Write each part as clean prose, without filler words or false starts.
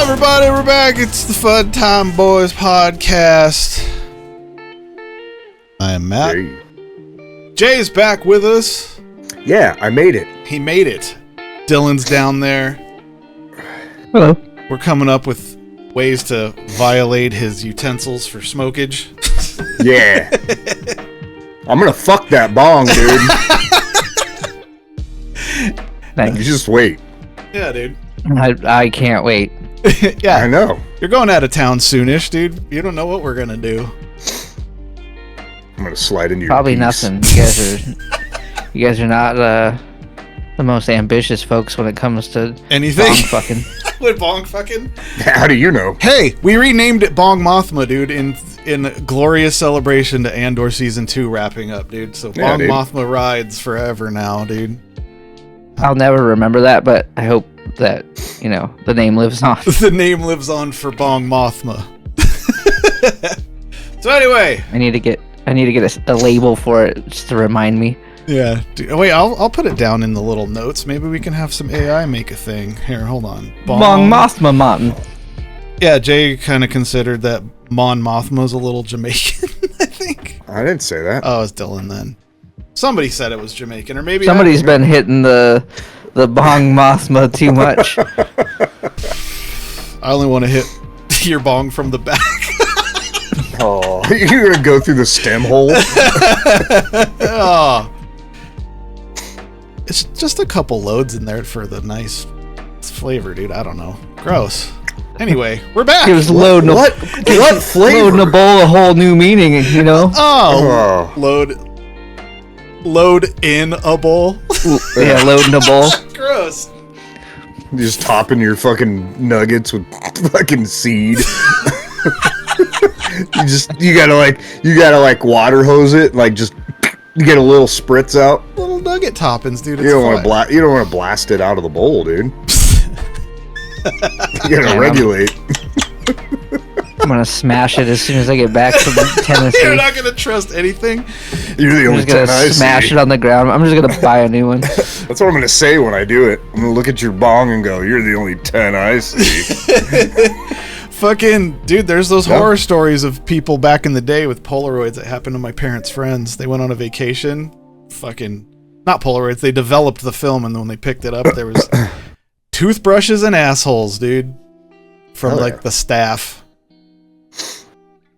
everybody, we're back. It's the Fun Time Boys podcast. I am Matt. Jay's back with us. Yeah, I made it. He made it. Dylan's down there. Hello. We're coming up with ways to violate his utensils for smokage. Yeah. I'm gonna fuck that bong, dude. Thanks. You just wait. Yeah, dude. I can't wait. Yeah. I know. You're going out of town soonish, dude. You don't know what we're gonna do. I'm gonna slide into your Probably piece. nothing. You guys are not the most ambitious folks when it comes to Anything? bong fucking. With bong fucking? How do you know? Hey, we renamed it Bong Mothma, dude, in glorious celebration to Andor Season 2 wrapping up, dude. So Yeah, Bong dude. Mothma rides forever now, dude. I'll never remember that, but I hope that, the name lives on. The name lives on for Bong Mothma. So anyway. I need to get a label for it just to remind me. Yeah. Wait, I'll put it down in the little notes. Maybe we can have some AI make a thing. Here, hold on. Bong Mothma Mountain. Yeah, Jay kind of considered that Mon Mothma's a little Jamaican, I think. I didn't say that. Oh, it's Dylan then. Somebody said it was Jamaican, or maybe Somebody's been hitting the Bong Mothma too much. I only want to hit your bong from the back. Oh, you're gonna go through the stem hole? Oh. It's just a couple loads in there for the nice flavor, dude. I don't know. Gross. Anyway, we're back. It was loading What flavor? Loading a bowl a whole new meaning, Oh, Oh. load in a bowl. Yeah, loading a bowl. Gross. Just topping your fucking nuggets with fucking seed. you gotta water hose it, you get a little spritz out. Little nugget toppings, dude. You don't want to blast it out of the bowl, dude. You gotta Damn. regulate. I'm gonna smash it as soon as I get back from Tennessee. You're not gonna trust anything. You're the I'm only just gonna 10 I smash see. it on the ground. I'm just gonna buy a new one. That's what I'm gonna say when I do it. I'm gonna look at your bong and go, "You're the only 10 I see." Fucking dude, there's those Yep. horror stories of people back in the day with Polaroids that happened to my parents' friends. They went on a vacation. Fucking not Polaroids. They developed the film, and then when they picked it up, there was toothbrushes and assholes, dude, from Hell like yeah. the staff.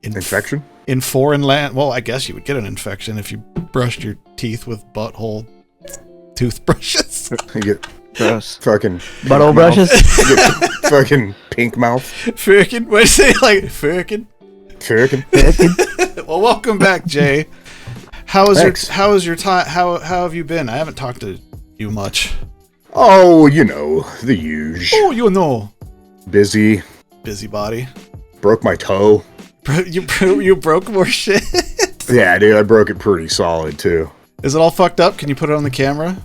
Infection? In foreign land. Well, I guess you would get an infection if you brushed your teeth with butthole toothbrushes. You get Gross. fucking Butthole mouth. brushes? You get fucking pink mouth. Firkin. What do you say? Like firkin? Firkin. Well, welcome back, Jay. How was Thanks. your time? How have you been? I haven't talked to you much. Oh, the huge. Oh, you Busy. busybody. Broke my toe. You broke more shit. Yeah, dude, I broke it pretty solid too. Is it all fucked up? Can you put it on the camera?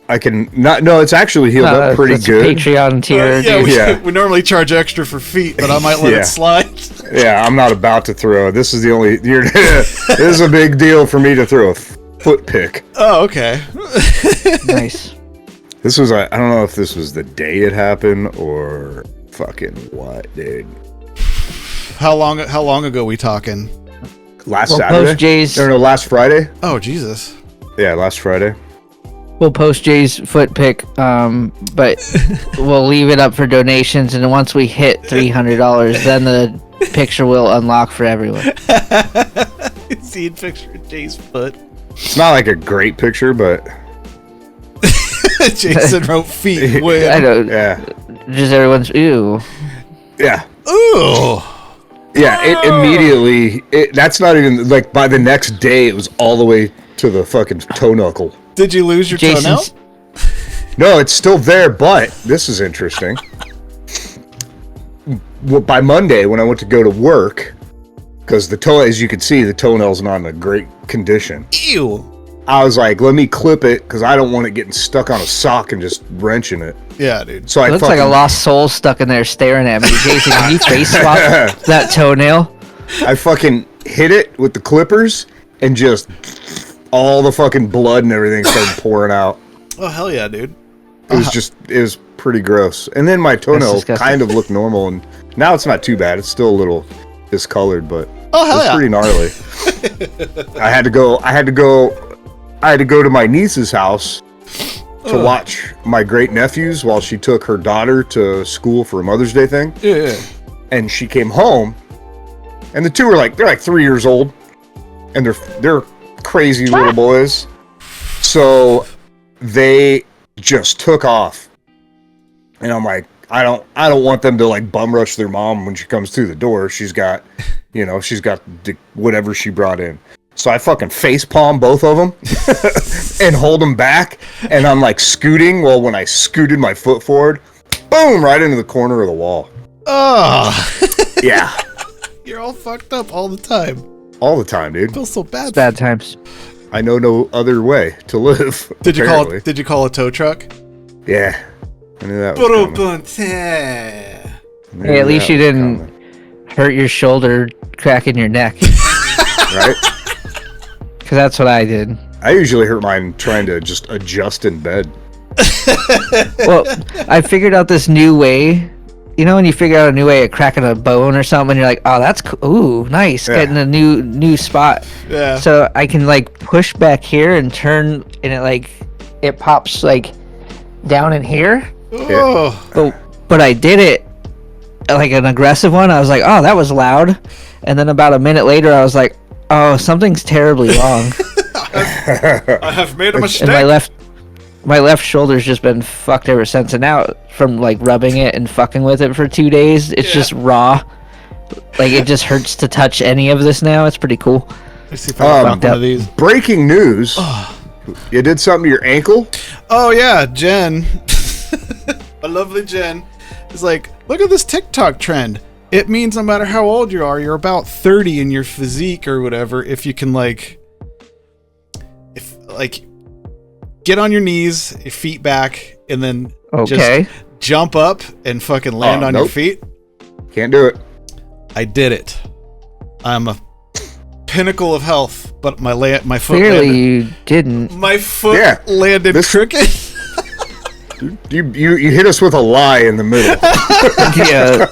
I can not. No, it's actually healed up pretty that's a good. Patreon tier. Yeah, dude. Yeah. we normally charge extra for feet, but I might let Yeah. it slide. Yeah, I'm not about to throw. This is the only. This is a big deal for me to throw a foot pick. Oh, okay. Nice. This was. I don't know if this was the day it happened or fucking what, dude. How long ago we talking? Last We'll Saturday? post Jay's. No, last Friday. Oh, Jesus. Yeah, last Friday. We'll post Jay's foot pick, but we'll leave it up for donations, and once we hit $300, then the picture will unlock for everyone. See a picture of Jay's foot. It's not like a great picture, but Jason wrote feet. I Win. know. yeah, Just everyone's ew. yeah, Ooh. yeah. It immediately. That's not even like by the next day. It was all the way to the fucking toe knuckle. Did you lose your toenail? Jason's. No, it's still there, but this is interesting. Well, by Monday, when I went to go to work, because the toe, as you can see, the toenail's not in a great condition. Ew. I was like, let me clip it because I don't want it getting stuck on a sock and just wrenching it. Yeah, dude. So It looks like a lost soul stuck in there staring at me. Jason, can you face swap that toenail? I fucking hit it with the clippers and just all the fucking blood and everything started pouring out. Oh, hell yeah, dude. it was pretty gross. And then my toenail disgusting. kind of looked normal, and now it's not too bad. It's still a little discolored, but hell it's yeah. pretty gnarly. I had to go to my niece's house to watch my great nephews while she took her daughter to school for a Mother's Day thing. Yeah. And she came home, and the two are they're like 3 years old, and they're crazy little boys. So they just took off, and I'm like, I don't want them to like bum rush their mom when she comes through the door. She's got whatever she brought in. So I fucking face palm both of them and hold them back, and I'm like scooting. Well, when I scooted my foot forward, boom, right into the corner of the wall. Oh. Yeah. You're all fucked up all the time. All the time, dude. I feel so bad. It's bad times. I know no other way to live. Did you apparently. call a tow truck? Yeah. I knew that was coming. Hey, at least you didn't hurt your shoulder cracking your neck. Right? Because that's what I did. I usually hurt mine trying to just adjust in bed. Well, I figured out this new way. You know when you figure out a new way of cracking a bone or something, and you're like, oh, that's cool. Ooh, nice. Yeah. Getting a new spot. Yeah. So I can like push back here and turn, and it pops like down in here. Oh. But I did it like an aggressive one. I was like, oh, that was loud. And then about a minute later, I was like, oh, something's terribly wrong. I have made a mistake. And my left shoulder's just been fucked ever since. And now from like rubbing it and fucking with it for 2 days, it's just raw. Like it just hurts to touch any of this now. It's pretty cool. Let's see if I can find one of these. Breaking news. You did something to your ankle? Oh yeah, Jen. A lovely Jen is like, look at this TikTok trend. It means no matter how old you are, you're about 30 in your physique or whatever. If you can get on your knees, your feet back, and then just jump up and fucking land on your feet. Can't do it. I did it. I'm a pinnacle of health, but my foot Clearly landed. you didn't. My foot landed crooked. You hit us with a lie in the middle. Yeah.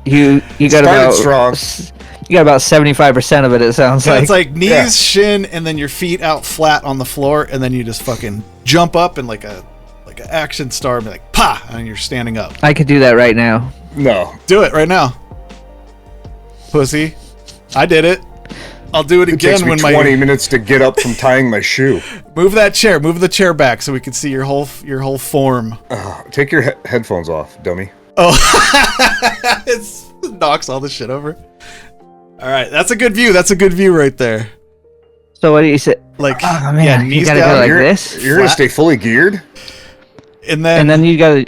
You got about strong. You got about 75% of it. It sounds like It's like knees, shin, and then your feet out flat on the floor, and then you just fucking jump up and like an action star, and be like pa, and you're standing up. I could do that right now. No. Do it right now, pussy. I did it. I'll do it again takes me when 20 minutes to get up from tying my shoe. Move the chair back so we can see your whole form. Take your headphones off, dummy. Oh, it knocks all the shit over. All right, that's a good view. That's a good view right there. So what do you say? Like, oh man, yeah, you knees gotta down. go like you're this, You're gonna stay fully geared, and then you gotta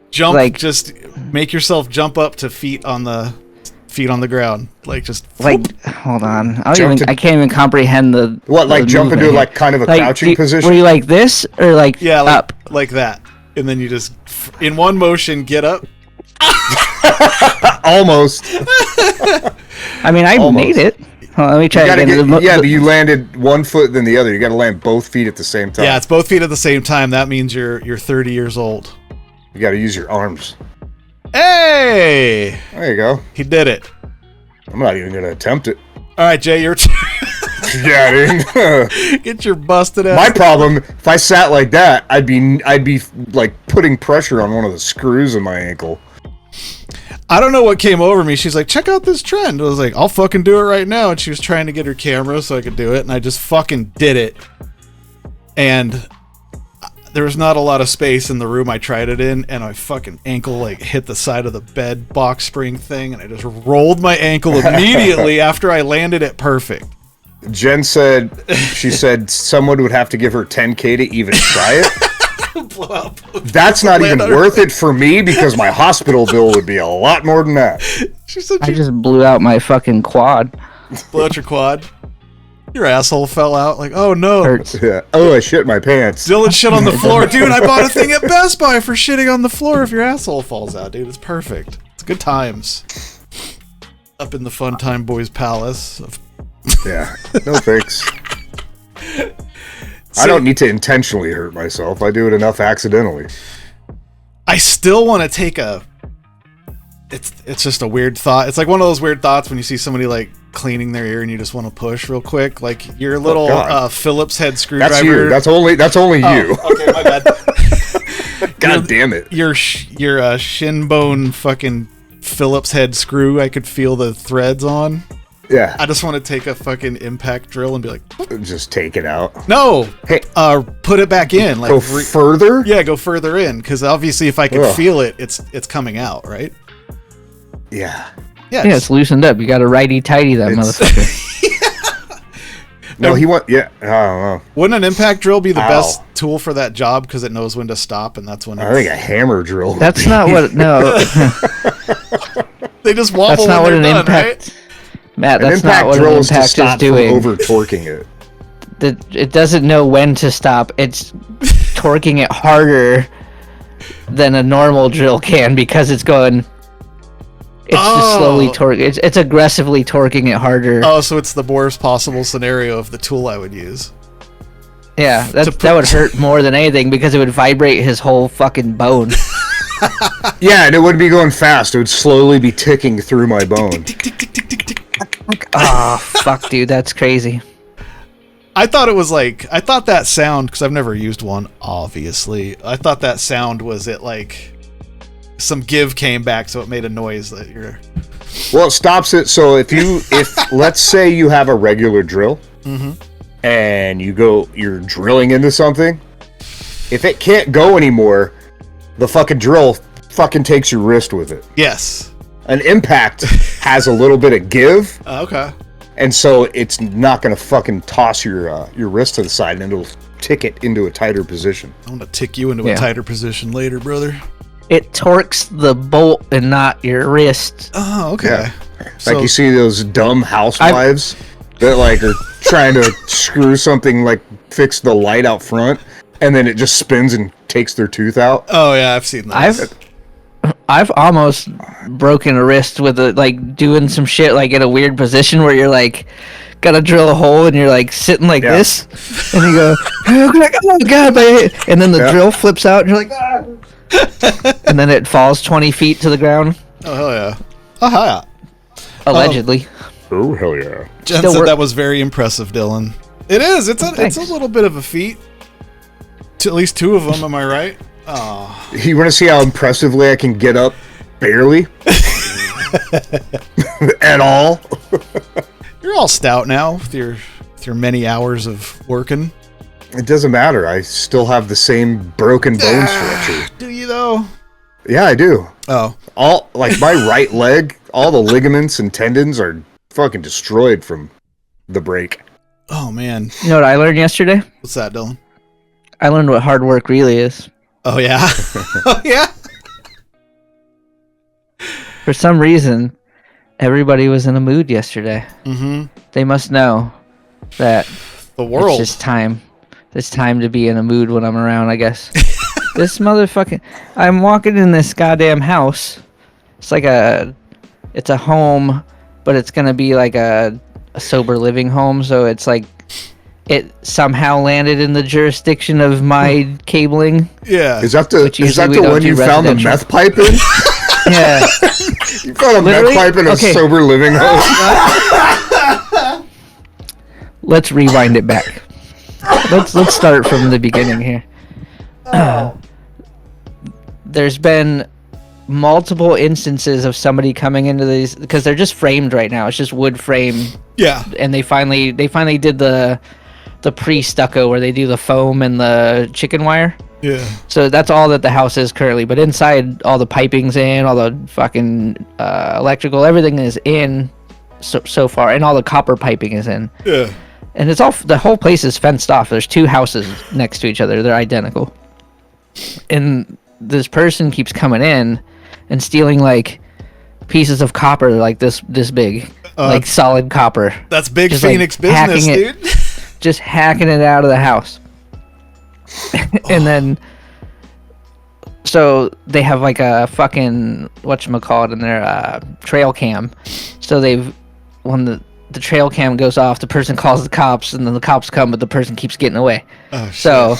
jump. like just make yourself jump up to feet on the ground. Like just like. Hold on, I can't even comprehend the. What, like the jump into movement like kind of a crouching position? Were you like this or like up? like that, and then you just in one motion get up. Almost. I mean, I made it. Hold on, let me try again. But you landed one foot then the other. You got to land both feet at the same time. Yeah, it's both feet at the same time. That means you're 30 years old. You got to use your arms. Hey! There you go. He did it. I'm not even gonna attempt it. All right, Jay, your turn. Yeah, dude. Get your busted ass. My problem, if I sat like that, I'd be like putting pressure on one of the screws in my ankle. I don't know what came over me. She's like, check out this trend. I was like, I'll fucking do it right now. And she was trying to get her camera so I could do it. And I just fucking did it. And there was not a lot of space in the room I tried it in. And my fucking ankle like hit the side of the bed box spring thing. And I just rolled my ankle immediately after I landed it perfect. Jen said, she said someone would have to give her $10K to even try it. That's not even worth it for me because my hospital bill would be a lot more than that. She said I just blew out my fucking quad. Blew out your quad? Your asshole fell out. Like, oh no. Hurts. Yeah. Oh, I shit my pants. Dylan shit on the floor. Dude, I bought a thing at Best Buy for shitting on the floor if your asshole falls out, dude. It's perfect. It's good times. Up in the Fun Time Boys Palace. Yeah. No thanks. I don't need to intentionally hurt myself. I do it enough accidentally. I still want to take a. It's just a weird thought. It's like one of those weird thoughts when you see somebody like cleaning their ear and you just want to push real quick, like your little Phillips head screwdriver. That's you. That's only you. Okay, my bad. God damn it. Your shin bone fucking Phillips head screw. I could feel the threads on. Yeah. I just want to take a fucking impact drill and be like, just take it out. No. Hey, put it back in. Like go further. Yeah, go further in, because obviously if I can feel it, it's coming out, right? Yeah. Yeah, it's loosened up. You got to righty tighty that motherfucker. No, he want. Yeah, I don't know. Wouldn't an impact drill be the best tool for that job because it knows when to stop, and that's when I think a hammer drill. That's not what. No. They just wobble. That's not what an impact. Right? Matt, that's not what an impact is doing. Over torquing it. It doesn't know when to stop. It's torquing it harder than a normal drill can because it's going. It's just slowly torquing. It's aggressively torquing it harder. Oh, so it's the worst possible scenario of the tool I would use. Yeah, that would hurt more than anything because it would vibrate his whole fucking bone. Yeah, and it wouldn't be going fast. It would slowly be ticking through my bone. Oh, fuck, dude, that's crazy. I thought that sound, because I've never used one, obviously. I thought that sound was it like some give came back, so it made a noise that you're. Well, it stops it. So if let's say you have a regular drill, and you're drilling into something, if it can't go anymore, the fucking drill fucking takes your wrist with it. Yes. An impact has a little bit of give. Okay. And so it's not going to fucking toss your wrist to the side, and it'll tick it into a tighter position. I'm going to tick you into a tighter position later, brother. It torques the bolt and not your wrist. Oh, okay. Yeah. Like you see those dumb housewives that like are trying to screw something, like fix the light out front, and then it just spins and takes their tooth out. Oh yeah, I've seen that. I've almost broken a wrist with like doing some shit like in a weird position where you're like gotta drill a hole and you're like sitting like this, and you go, oh god, and then the drill flips out and you're like, ah. And then it falls 20 feet to the ground. Oh hell yeah! Aha! Allegedly. Oh hell yeah! Jen said that was very impressive, Dylan. It is. It's a little bit of a feat. At least two of them. Am I right? Oh. You want to see how impressively I can get up? Barely. At all. You're all stout now with your many hours of working. It doesn't matter. I still have the same broken bone structure. Do you though? Yeah, I do. Oh. All like my right leg, all the ligaments and tendons are fucking destroyed from the break. Oh man. You know what I learned yesterday? What's that, Dylan? I learned what hard work really is. Oh yeah. Oh yeah. For some reason, everybody was in a mood yesterday. Mm-hmm. They must know that the world. It's just time. It's time to be in a mood when I'm around, I guess. This motherfucking... I'm walking in this goddamn house. It's like it's a home, but it's going to be like a sober living home. So it's like it somehow landed in the jurisdiction of my cabling. Yeah. Is that the one you found the meth pipe in? Yeah. You found a meth pipe in a sober living home? Let's rewind it back. Let's start from the beginning here. There's been multiple instances of somebody coming into these because they're just framed right now. It's just wood frame. Yeah. And they finally did the pre-stucco where they do the foam and the chicken wire. Yeah. So that's all that the house is currently. But inside, all the piping's in, all the fucking electrical, everything is in so far, and all the copper piping is in. Yeah. And it's all, the whole place is fenced off. There's two houses next to each other. They're identical. And this person keeps coming in and stealing like pieces of copper like this big, like solid copper. That's big just, Phoenix like, business, dude. Just hacking it out of the house. And then, so they have like a fucking, whatchamacallit in their trail cam. So when the trail cam goes off, the person calls the cops, and then the cops come, but the person keeps getting away. Oh, shit. So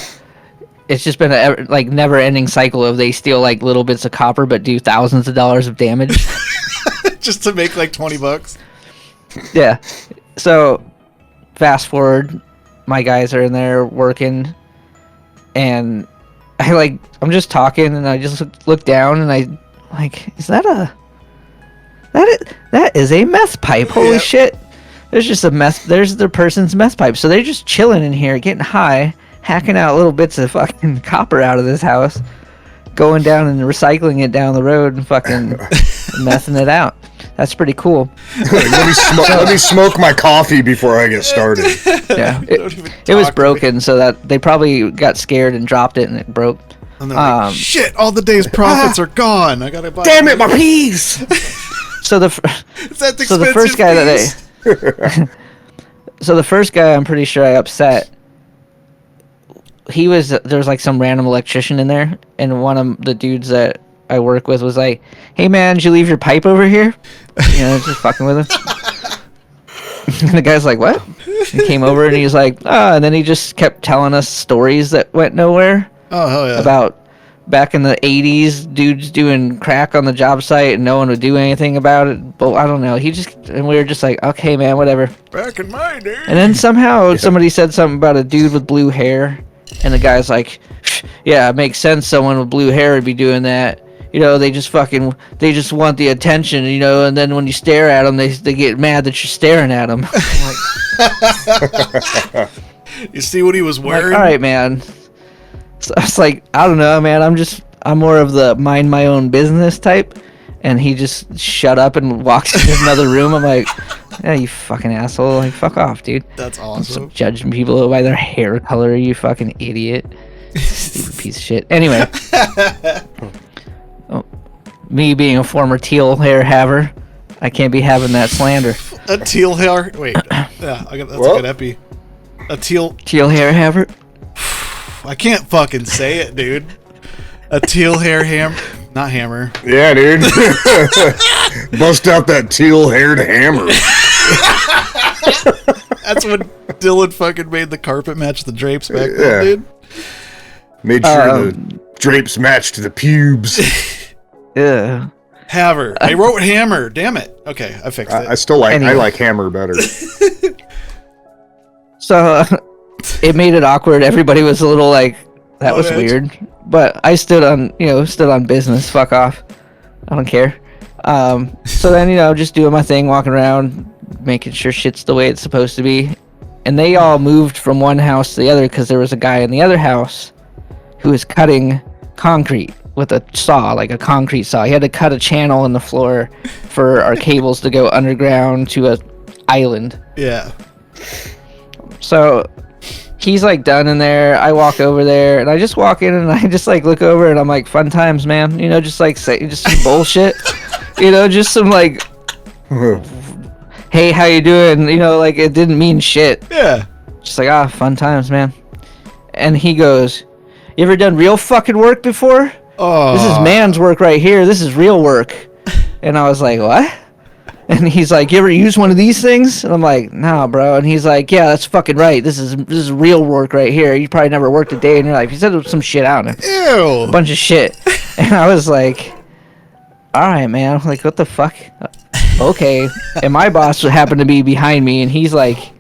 it's just been a like never-ending cycle of they steal like little bits of copper, but do thousands of dollars of damage. Just to make like $20. Yeah. So fast forward, my guys are in there working, and I'm just talking, and I just look down, and I like, is that that is a meth pipe? Holy shit! There's just a meth. There's the person's meth pipe. So they're just chilling in here, getting high, hacking out little bits of fucking copper out of this house, going down and recycling it down the road and fucking messing it out. That's pretty cool. Let me smoke my coffee before I get started. Yeah, it was broken, so that they probably got scared and dropped it, and it broke. And they're like, shit! All the day's profits are gone. I gotta buy. Damn it, my peas! So the first guy so the first guy, I'm pretty sure I upset. There's like some random electrician in there, and one of the dudes that I work with was like, "Hey man, did you leave your pipe over here?" Just fucking with him. And the guy's like, "What?" He came over and he's like, and then he just kept telling us stories that went nowhere. Oh hell yeah! About back in the 80s, dudes doing crack on the job site and no one would do anything about it. But I don't know. And we were just like, okay, man, whatever. Back in my day. And then somehow somebody said something about a dude with blue hair, and the guy's like, yeah, it makes sense. Someone with blue hair would be doing that. They just want the attention, and then when you stare at them, they get mad that you're staring at them. You see what he was wearing? Like, all right, man. So I was like, I don't know, man. I'm more of the mind my own business type. And he just shut up and walks into another room. I'm like, yeah, you fucking asshole. Like, fuck off, dude. That's awesome. Judging people by their hair color, you fucking idiot. Stupid piece of shit. Anyway. Me being a former Teal hair haver, I can't be having that slander. A Teal hair? Wait. Yeah, that's a good epi. A Teal hair haver? I can't fucking say it, dude. A teal hair not hammer. Yeah, dude. Bust out that teal-haired hammer. That's when Dylan fucking made the carpet match the drapes back then, dude. Made sure the drapes matched the pubes. Yeah. Haver. I wrote hammer. Damn it. Okay, I fixed it. I still like. Anyway. I like hammer better. So. It made it awkward. Everybody was a little like, that was weird. But I stood on business. Fuck off. I don't care. So then, just doing my thing, walking around, making sure shit's the way it's supposed to be. And they all moved from one house to the other because there was a guy in the other house who was cutting concrete with a saw, like a concrete saw. He had to cut a channel in the floor for our cables to go underground to a island. Yeah. So he's like done in there. I walk over there and I just walk in and I just like look over and I'm like, fun times, man. Just like say just some bullshit. Just some like, hey, how you doing? Like it didn't mean shit. Yeah. Just like, fun times, man. And he goes, you ever done real fucking work before? Oh. This is man's work right here. This is real work. And I was like, what? And he's like, you ever use one of these things? And I'm like, nah, bro. And he's like, yeah, that's fucking right. This is real work right here. You probably never worked a day in your life. He said some shit out of it. Ew. A bunch of shit. And I was like, all right, man. I'm like, what the fuck? Okay. And my boss happened to be behind me, and he's like,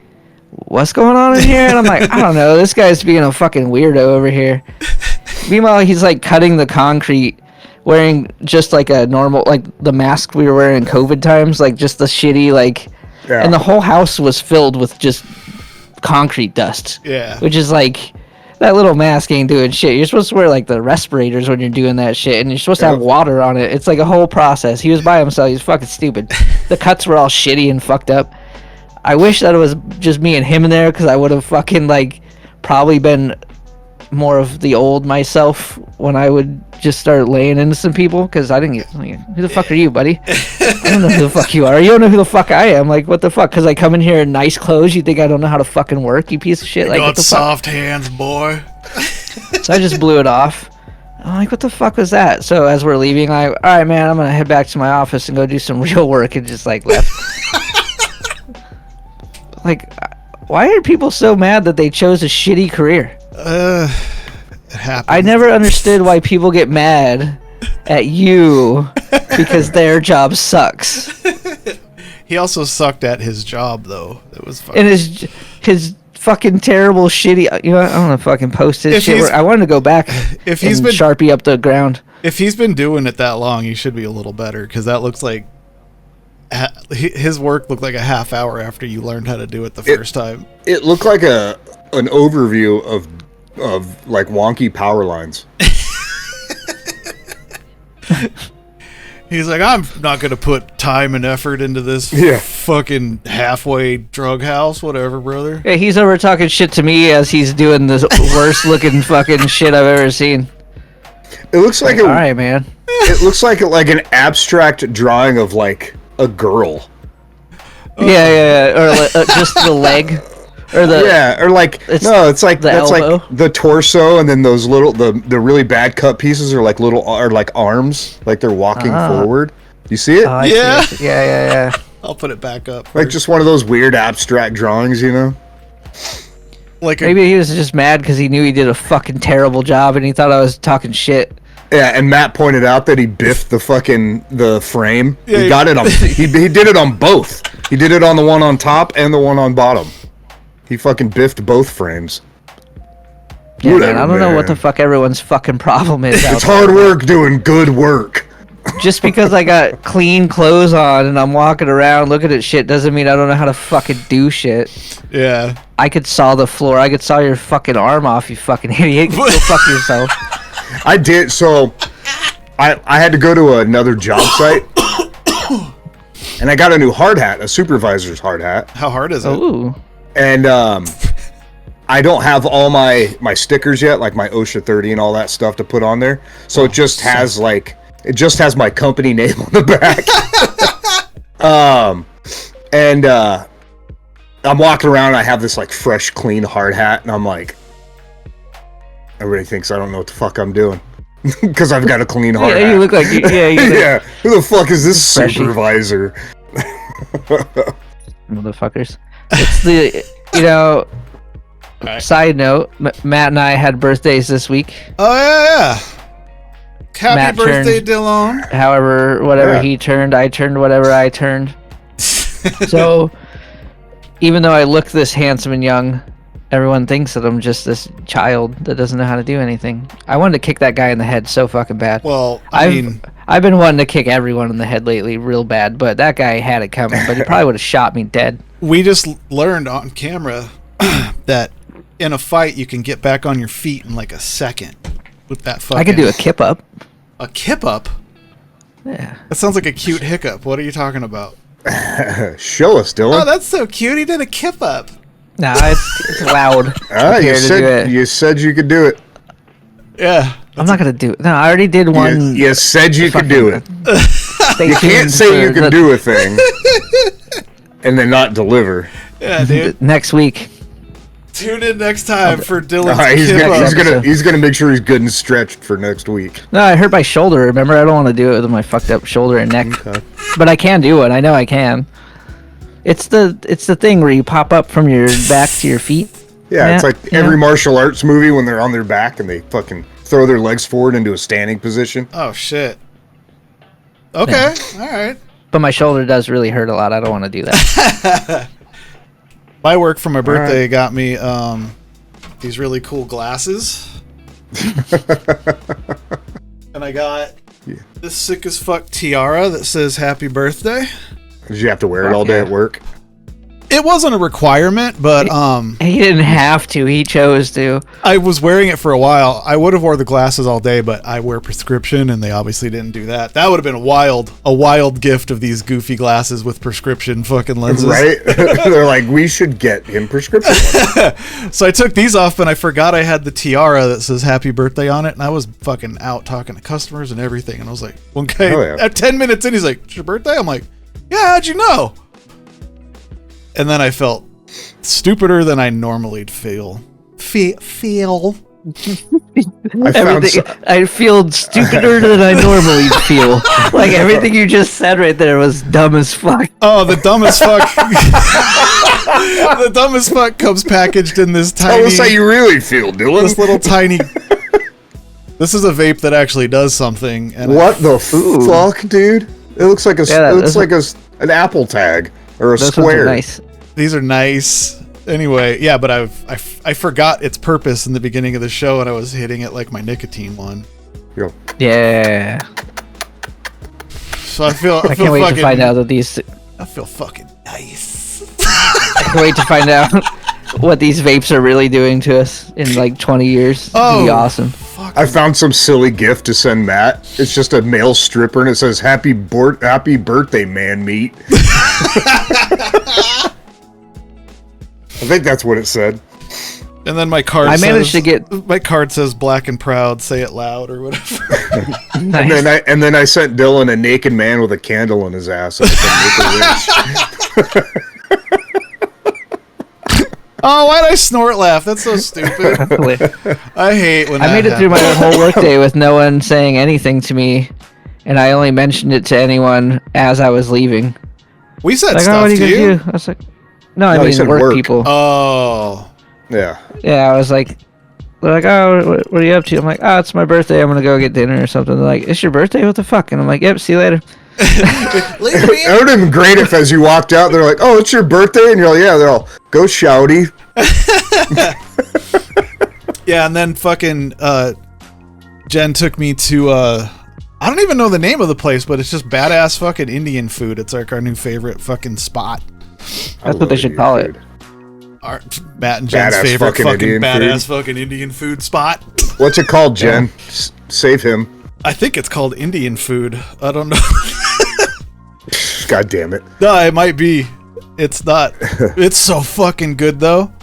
what's going on in here? And I'm like, I don't know. This guy's being a fucking weirdo over here. Meanwhile, he's like cutting the concrete, wearing just like a normal, like the mask we were wearing in COVID times, like just the shitty, like, yeah. And the whole house was filled with just concrete dust. Yeah. Which is like, that little mask ain't doing shit. You're supposed to wear like the respirators when you're doing that shit, and you're supposed to have water on it. It's like a whole process. He was by himself. He's fucking stupid. The cuts were all shitty and fucked up. I wish that it was just me and him in there, because I would have fucking like probably been more of the old myself when I would just start laying into some people, because I didn't get, like, who the fuck are you, buddy? I don't know who the fuck you are. You don't know who the fuck I am. Like, what the fuck? Because I come in here in nice clothes, you think I don't know how to fucking work, you piece of shit? You like, got soft hands, boy. So I just blew it off. I'm like, what the fuck was that? So as we're leaving, all right, man, I'm gonna head back to my office and go do some real work, and just like left. Like, why are people so mad that they chose a shitty career? It happens. I never understood why people get mad at you because their job sucks. He also sucked at his job, though. It was fucking... And his fucking terrible, shitty... You know, I don't know, fucking post his If shit. he's- I wanted to go back if and he's been- Sharpie up the ground. If he's been doing it that long, he should be a little better, because that looks like... His work looked like a half hour after you learned how to do it the first time. It looked like an overview of like wonky power lines. He's like, I'm not going to put time and effort into this fucking halfway drug house, whatever, brother. Yeah, he's over talking shit to me as he's doing the worst looking fucking shit I've ever seen. It looks like all right, man. It looks like an abstract drawing of like a girl. Yeah. Or just the leg. Or the or like it's it's like the that's elbow. like the torso, and then those little the really bad cut pieces are like little arms, like they're walking forward. You see it? Oh, I see it. Yeah. I'll put it back up. Like just one of those weird abstract drawings, you know? Like Maybe he was just mad because he knew he did a fucking terrible job and he thought I was talking shit. Yeah, and Matt pointed out that he biffed the frame. Yeah, he got it on. he did it on both. He did it on the one on top and the one on bottom. He fucking biffed both frames. Yeah, Whatever, man, I don't know what man. the fuck everyone's fucking problem is. It's hard work doing good work. Just because I got clean clothes on and I'm walking around looking at shit doesn't mean I don't know how to fucking do shit. Yeah. I could saw the floor. I could saw your fucking arm off, you fucking idiot. Go fuck yourself. I did. So I had to go to another job site, and I got a new hard hat, a supervisor's hard hat. How hard is it? Ooh. And I don't have all my stickers yet, like my OSHA 30 and all that stuff to put on there. So it just has my company name on the back. And I'm walking around and I have this like fresh, clean hard hat, and I'm like, everybody thinks I don't know what the fuck I'm doing because I've got a clean hard hat. You look like you Yeah, who the fuck is this Freshy. supervisor? Motherfuckers. It's the, Right. Side note, Matt and I had birthdays this week. Oh, yeah. Happy Matt birthday, turned- Dylan. However, whatever Yeah. he turned, I turned whatever I turned. So, even though I look this handsome and young, everyone thinks that I'm just this child that doesn't know how to do anything. I wanted to kick that guy in the head so fucking bad. Well, I've been wanting to kick everyone in the head lately real bad, but that guy had it coming, but he probably would have shot me dead. we just learned on camera that in a fight you can get back on your feet in like a second with that fucking... I could do a kip up. A kip up? Yeah. That sounds like a cute hiccup. What are you talking about? Show us, Dylan. Oh, that's so cute. He did a kip up. Nah, it's loud. You Compared to do it. said you could do it. Yeah. I'm not gonna do it. No, I already did one. You said you could do it. Stay You can't tuned say for you can the- do a thing and then not deliver. Yeah, dude. next week. Tune in next time for Dylan's He's kip gonna, up. he's gonna make sure he's good and stretched for next week. No, I hurt my shoulder. Remember, I don't want to do it with my fucked up shoulder and neck. Okay. But I can do it. I know I can. It's the thing where you pop up from your back to your feet. Yeah, it's Yeah, like every martial arts movie when they're on their back and they fucking throw their legs forward into a standing position. Oh, shit. Okay. All right. But my shoulder does really hurt a lot. I don't want to do that. My work for my birthday right. got me these really cool glasses. And I got this sick as fuck tiara that says happy birthday. Did you have to wear it all day at work? It wasn't a requirement, but He didn't have to. He chose to. I was wearing it for a while. I would have wore the glasses all day, but I wear prescription, and they obviously didn't do that. That would have been a wild gift of these goofy glasses with prescription fucking lenses. Right? They're like, we should get him prescription ones. So I took these off, and I forgot I had the tiara that says happy birthday on it, and I was fucking out talking to customers and everything, and I was like, one guy, Hell yeah. at 10 minutes in, he's like, it's your birthday? I'm like, yeah, how'd you know? And then I felt stupider than I normally feel. Feel. I feel stupider than I normally feel. Like everything you just said right there was dumb as fuck. Oh, the dumbest fuck. The dumb as fuck comes packaged in this tiny. Tell us how you really feel, Dylan. This little tiny. This is a vape that actually does something. And What the fuck, dude? It looks like an Apple tag or a Those square. ones are nice. These are nice. Anyway, yeah, but I forgot its purpose in the beginning of the show, and I was hitting it like my nicotine one. You go, Yeah. So I feel I can't wait to find out that these. I feel fucking nice. I can't wait to find out what these vapes are really doing to us in like 20 years. It'd be awesome. I found some silly gift to send Matt. It's just a male stripper, and it says "Happy birthday, man meat." I think that's what it said. And then my card. I managed to get. My card says "Black and proud." Say it loud or whatever. Nice. And then I sent Dylan a naked man with a candle in his ass. So Oh, why'd I snort laugh? That's so stupid. I hate when I made it through my whole workday with no one saying anything to me, and I only mentioned it to anyone as I was leaving. We said Like, stuff what are you to gonna you. do? I was like, no, I No, he mean said work work. people. Oh. yeah. Yeah, I was like, they're like, oh, what are you up to? I'm like, oh, it's my birthday. I'm gonna go get dinner or something. They're like, it's your birthday? What the fuck? And I'm like, yep, see you later. It would have been great if, as you walked out, they're like, "Oh, it's your birthday," and you're like, "Yeah." They're all, "Go shouty." Yeah, and then fucking Jen took me to I don't even know the name of the place, but it's just badass fucking Indian food. It's like our new favorite fucking spot. That's what they should call it. Our Matt and Jen's Badass favorite fucking fucking Indian badass food. fucking Indian food spot. What's it called, Jen? Save him. I think it's called Indian food. I don't know. God damn it. No, it might be. It's not. It's so fucking good though.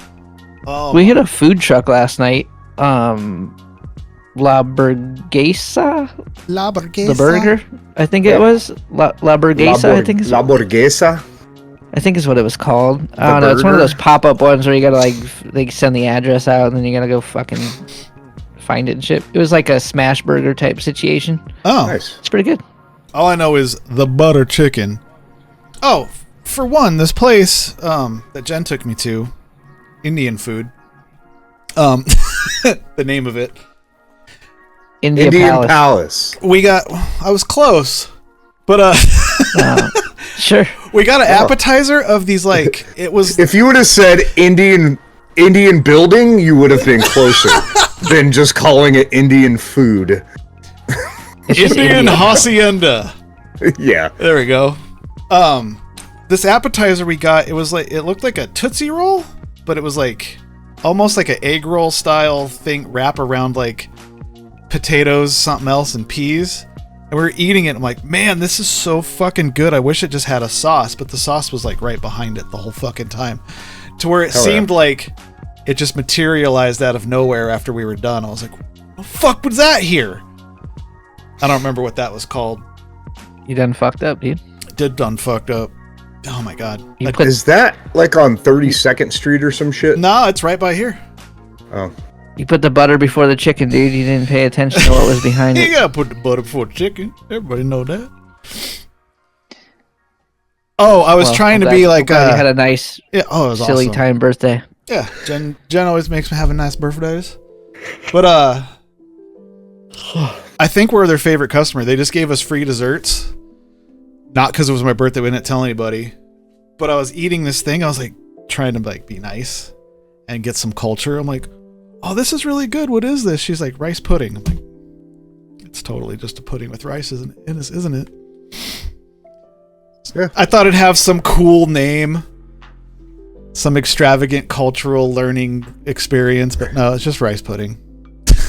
Oh, We hit a food truck last night. La Burguesa? The burger? I think it was. La Burguesa, I think is. La Borghesa. I think is what it was called. I don't know. It's one of burger? those pop-up ones where you gotta like they send the address out and then you gotta go fucking find it and shit. It was like a smash burger type situation. oh. Nice. It's pretty good. All I know is the butter chicken. Oh, for one, this place that Jen took me to, Indian food. The name of it. Indian Palace. Palace. I was close, but Sure. we got an appetizer of these like it was. If you would have said Indian building, you would have been closer than just calling it Indian food. It's just Indian Indian. hacienda. Yeah. There we go. This appetizer we got, it looked like a Tootsie Roll, but it was like almost like an egg roll style thing wrap around like potatoes, something else, and peas. And we were eating it. I'm like, man, this is so fucking good. I wish it just had a sauce, but the sauce was like right behind it the whole fucking time, to where it seemed like it just materialized out of nowhere after we were done. I was like, what the fuck was that here? I don't remember what that was called. You done fucked up, dude. Did done fucked up. Oh my god. You put Is that like on 32nd Street or some shit? No, it's right by here. Oh. You put the butter before the chicken, dude. You didn't pay attention to what was behind You it. gotta put the butter before chicken. Everybody know that. Oh, I was trying to be like you had a nice, yeah, oh, it was silly awesome. time birthday. Yeah, Jen always makes me have a nice birthdays. But I think we're their favorite customer. They just gave us free desserts. Not because it was my birthday, we didn't tell anybody. But I was eating this thing, I was like trying to like be nice and get some culture. I'm like, oh, this is really good. What is this? She's like, rice pudding. I'm like, it's totally just a pudding with rice, isn't it? Yeah. I thought it'd have some cool name, some extravagant cultural learning experience, but no, it's just rice pudding.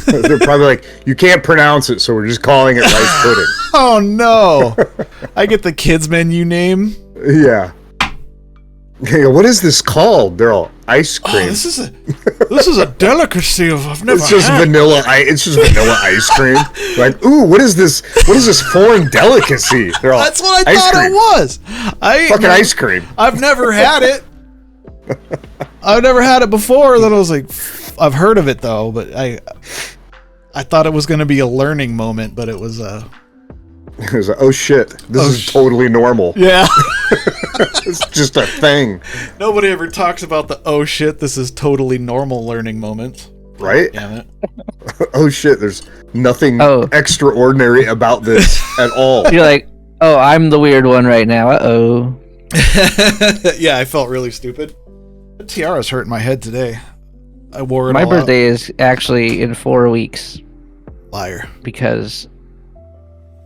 They're probably like, you can't pronounce it, so we're just calling it rice pudding. Oh no! I get the kids menu name. Yeah. Hey, what is this called? They're all ice Oh, cream. this is a delicacy I've never It's just had. vanilla. It's just vanilla ice cream. Like, ooh, what is this? What is this foreign delicacy? They're all That's what I ice thought cream. it was. Fucking ice cream. I've never had it. I've never had it before. Then I was like, I've heard of it though, but I thought it was going to be a learning moment, but it was It was like, oh shit, this is totally normal. yeah. It's just a thing, Nobody ever talks about the oh shit, this is totally normal learning moment. right? Damn it. Oh shit, there's nothing Oh. extraordinary about this at all. You're like, oh, I'm the weird one right now. Uh-oh. Yeah, I felt really stupid. The tiara's hurting my head today. I wore it My all birthday is actually in 4 weeks out. Liar. because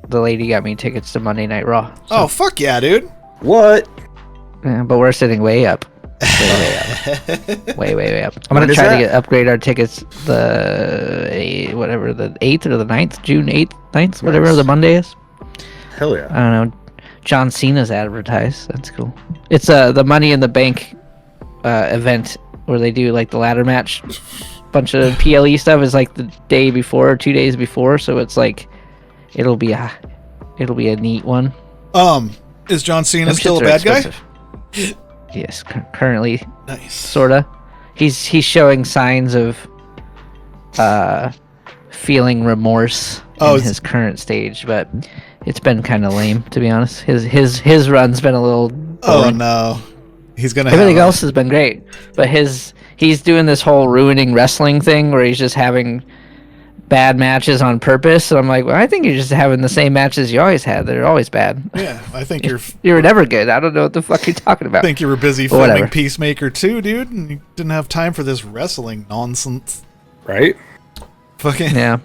the lady got me tickets to Monday Night Raw. So, Oh, fuck yeah, dude. What? yeah, but we're sitting way up. Way up. Way up. I'm When gonna is try to that? upgrade our tickets the 8th or the 9th, June 8th, 9th, whatever Nice. the Monday is. Hell yeah. I don't know. John Cena's advertised. That's cool. It's the Money in the Bank event where they do like the ladder match. Bunch of PLE stuff is like the day before or 2 days before, so it's like it'll be a neat one. Is John Cena Them still a shits are bad guy? expensive. Yes, currently Nice. sorta. He's showing signs of feeling remorse Oh, in it's- his current stage, but it's been kind of lame, to be honest. His run's been a little Oh boring. no. He's gonna Everything have else has been great, but he's doing this whole ruining wrestling thing where he's just having bad matches on purpose. And I'm like, well, I think you're just having the same matches you always had. They're always bad. Yeah, I think you're You were never good. I don't know what the fuck you're talking about. I think you were busy But filming whatever. Peacemaker too, dude, and you didn't have time for this wrestling nonsense. Right? Fucking Yeah.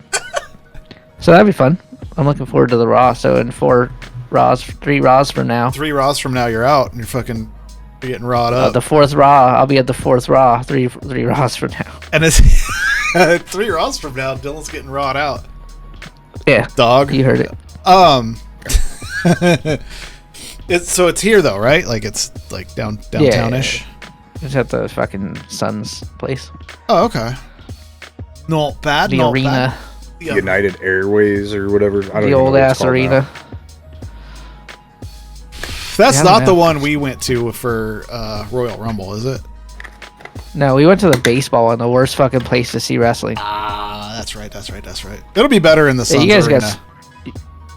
So that'd be fun. I'm looking forward to the Raw. So in 3 Raws from now, 3 Raws from now you're out and you're fucking getting rawed up. the 4th Raw, I'll be at the 4th Raw. Three Raws from now. And it's 3 Raws from now, Dylan's getting rawed out. Yeah, Dog. you heard it. It's here though, right? Like it's like downtownish. It's at the fucking Sun's place. Oh, okay. Not bad. The not arena. bad. Yeah. United Airways or whatever. I don't The even know old what it's ass called arena. now. That's Yeah, not man. the one we went to for Royal Rumble, is it? No, we went to the baseball one, the worst fucking place to see wrestling. Ah, that's right. It'll be better in the Yeah, Suns you guys arena.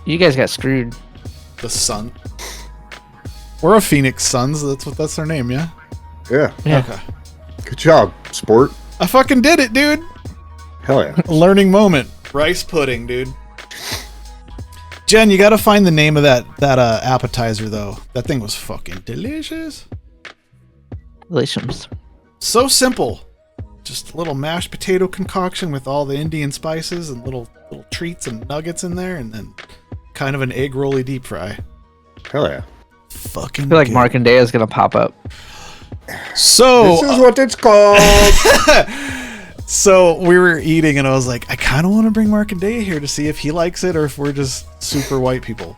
you guys got screwed. The Sun. We're a Phoenix Suns. That's their name, yeah. Yeah. Yeah. Okay. Good job, sport. I fucking did it, dude. Hell yeah. Learning moment. Rice pudding, dude. Jen, you gotta find the name of that appetizer though. That thing was fucking delicious. Delicious. So simple. Just a little mashed potato concoction with all the Indian spices and little treats and nuggets in there, and then kind of an egg rolly deep fry. Hell yeah. Fucking I feel like good. Markandea is gonna pop up. So This is what it's called. So we were eating, and I was like, I kind of want to bring Markandea here to see if he likes it or if we're just super white people.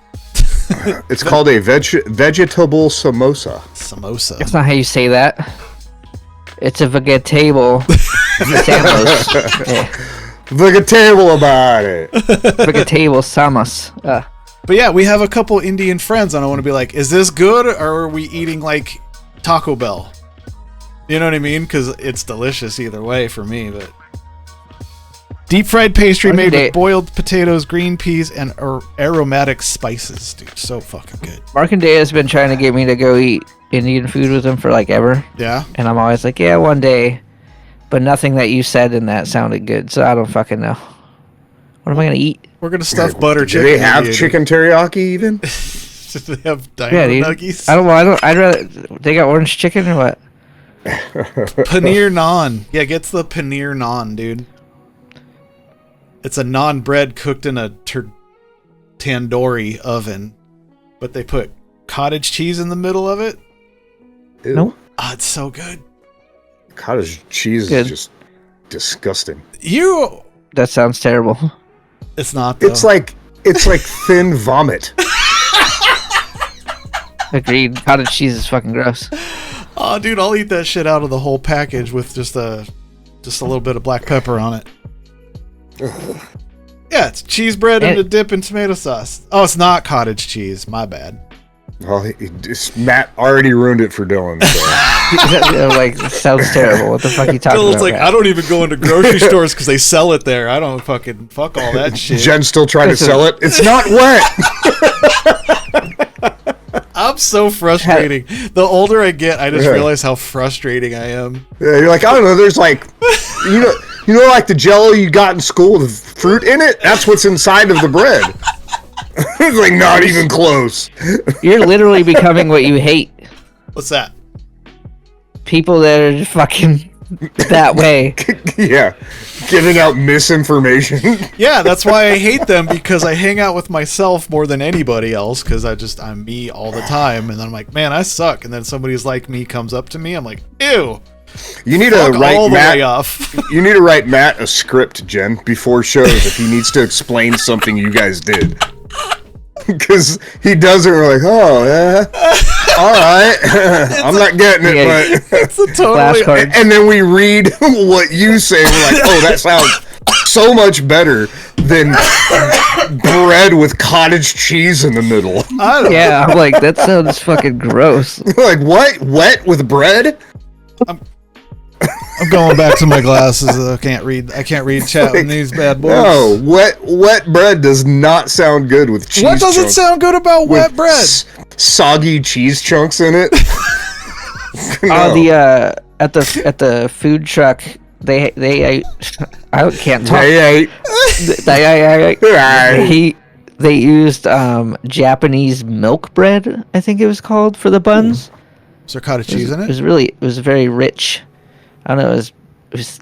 It's called a vegetable samosa. Samosa. That's not how you say that. It's a vegetable samos. Yeah. Vegetable about it. Vegetable samos. But yeah, we have a couple Indian friends, and I want to be like, is this good, or are we eating like Taco Bell? You know what I mean? Because it's delicious either way for me. But deep fried pastry made with boiled potatoes, green peas, and aromatic spices, dude. So fucking good. Markandea has been trying to get me to go eat Indian food with him for like ever, Yeah. and I'm always like, yeah, one day. But nothing that you said in that sounded good, so I don't fucking know. What am I gonna eat? We're gonna stuff butter Do chicken. they in have you, chicken teriyaki even? dude. Do they have dino Yeah, dude. nuggies? I'd rather. They got orange chicken or what? Paneer naan. Yeah, gets the paneer naan, dude. It's a naan bread cooked in a tandoori oven, but they put cottage cheese in the middle of it. Ew. Nope. Ah, it's so good. Cottage cheese Good. is just disgusting. That sounds terrible. It's not though. It's like thin vomit. Agreed. Cottage cheese is fucking gross. Oh, dude, I'll eat that shit out of the whole package with just a little bit of black pepper on it. Yeah, it's cheese bread and a dip in tomato sauce. Oh, it's not cottage cheese. My bad. Well, Matt already ruined it for Dylan. So. Like, sounds terrible. What the fuck are you talking Dylan's about? like, Matt? I don't even go into grocery stores because they sell it there. I don't fucking fuck all that shit. Jen's still trying to sell it. It's not wet. I'm so frustrating. The older I get, I just realize how frustrating I am. Yeah, you're like, I don't know, there's like, you know, like the Jello you got in school with fruit in it? That's what's inside of the bread. It's like, not even close. You're literally becoming what you hate. What's that? People that are just fucking that way. Yeah, giving out misinformation. Yeah, that's why I hate them, because I hang out with myself more than anybody else, because I'm me all the time, and then I'm like, man, I suck. And then somebody's like me comes up to me, I'm like, ew. You need to write all the Matt. way off. You need to write Matt a script, Jen, before shows if he needs to explain something you guys did. Because he does it, we're like, oh, yeah, all right. I'm not getting it, but... It's a totally... Flashcards. And then we read what you say, we're like, oh, that sounds so much better than bread with cottage cheese in the middle. I don't Yeah, I'm like, that sounds fucking gross. Like, what? Wet with bread? I'm going back to my glasses. I can't read chat with these bad boys. No, wet bread does not sound good with cheese. What doesn't chunks. sound good about wet With bread? Soggy cheese chunks in it. Oh, at the food truck, they I can't talk. They used Japanese milk bread, I think it was called, for the buns. Is there cottage cheese in It it? was very rich. I don't know, it was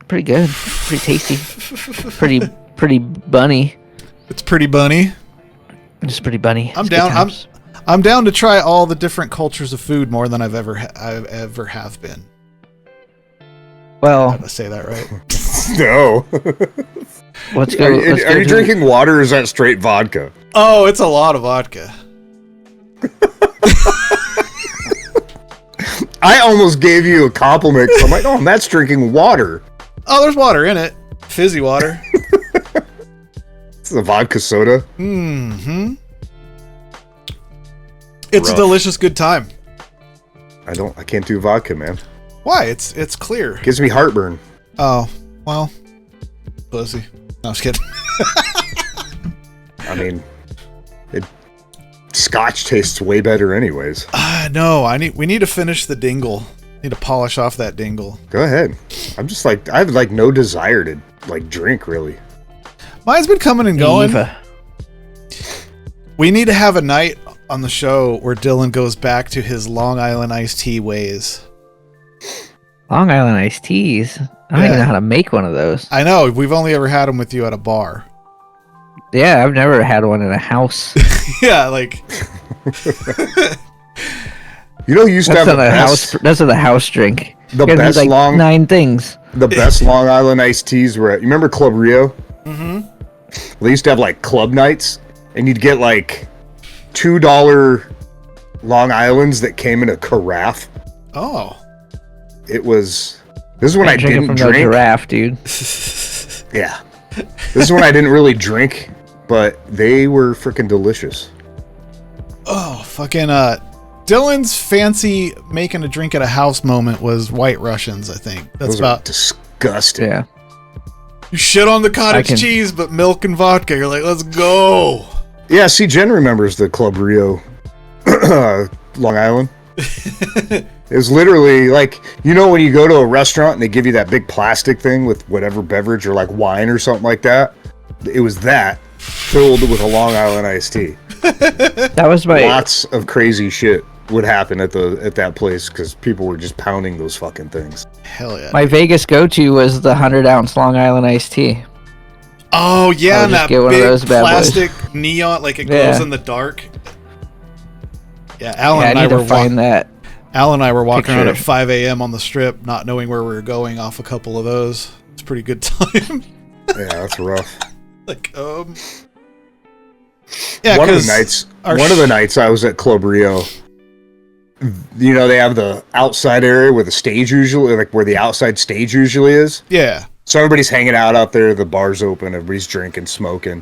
pretty good, pretty tasty, pretty bunny. It's pretty bunny. Just pretty bunny. I'm It's good down. times. I'm down to try all the different cultures of food more than I've ever have been. Well, Did I say that right? No. let's go. Are you drinking water or is that straight vodka? Oh, it's a lot of vodka. I almost gave you a compliment. I'm like, oh, Matt's drinking water. Oh, there's water in it. Fizzy water. It's a vodka soda. Mm-hmm. It's Rough. a delicious good time. I can't do vodka, man. Why? It's clear. Gives me heartburn. Oh, well. Pussy. No, I was kidding. I mean, Scotch tastes way better anyways. No, we need to finish the dingle. Need to polish off that dingle. Go ahead. I'm just like, I have like no desire to like drink really. Mine's been coming and going. Eva. We need to have a night on the show where Dylan goes back to his Long Island iced tea ways. Long Island iced teas. I don't even know how to make one of those. I know, we've only ever had them with you at a bar. Yeah, I've never had one in a house. Yeah, like... You know, you used to have That's the not a best, house. That's not a house drink. the Gotta be best like long 9 things. the best Long Island iced teas were at, you remember Club Rio? Mm-hmm. They used to have like club nights and you'd get like $2 Long Islands that came in a carafe. Oh. It was, this is when I Drinking didn't from drink. the giraffe, dude. Yeah. This is when I didn't really drink, but they were freaking delicious. Oh, fucking, Dylan's fancy making a drink at a house moment was White Russians, I think. That's Those are about... disgusting. Yeah. You shit on the cottage can- cheese, but milk and vodka. You're like, let's go. Yeah, see, Jen remembers the Club Rio Long Island. It was literally like, you know, when you go to a restaurant and they give you that big plastic thing with whatever beverage or like wine or something like that. It was that filled with a Long Island iced tea. That was my Lots of crazy shit would happen at that place because people were just pounding those fucking things. Hell yeah. my Vegas go-to was the 100-ounce Long Island iced tea. Oh, yeah, I'll and just that get one of big those bad boys. plastic neon, like it glows Yeah. in the dark. Yeah, Alan Yeah, I and I need to were find that. Alan and I were walking around picture. at 5 a.m. on the strip, not knowing where we were going off a couple of those. It's a pretty good time. Yeah, that's rough. Like, yeah, one of 'cause the nights I was at Club Rio, you know, they have the outside area where the stage usually, like where the outside stage usually is. Yeah. So everybody's hanging out there, the bar's open, everybody's drinking, smoking.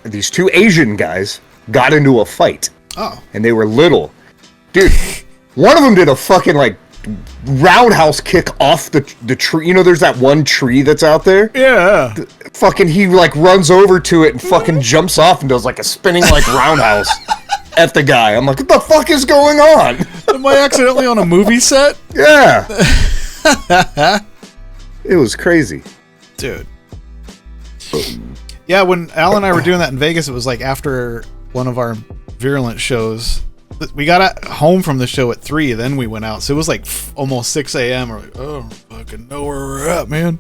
These two Asian guys got into a fight, Oh. and they were little. Dude, one of them did a fucking, like, roundhouse kick off the tree. You know, there's that one tree that's out there? Yeah. Fucking, he, like, runs over to it and fucking jumps off and does, like, a spinning, like, roundhouse. at the guy. I'm like, what the fuck is going on? Am I accidentally on a movie set? Yeah. It was crazy. Dude. Yeah, when Al and I were doing that in Vegas, it was like after one of our Virulent shows. We got home from the show at 3, then we went out. So it was like almost 6 a.m. We're like, oh, I don't fucking know where we're at, man.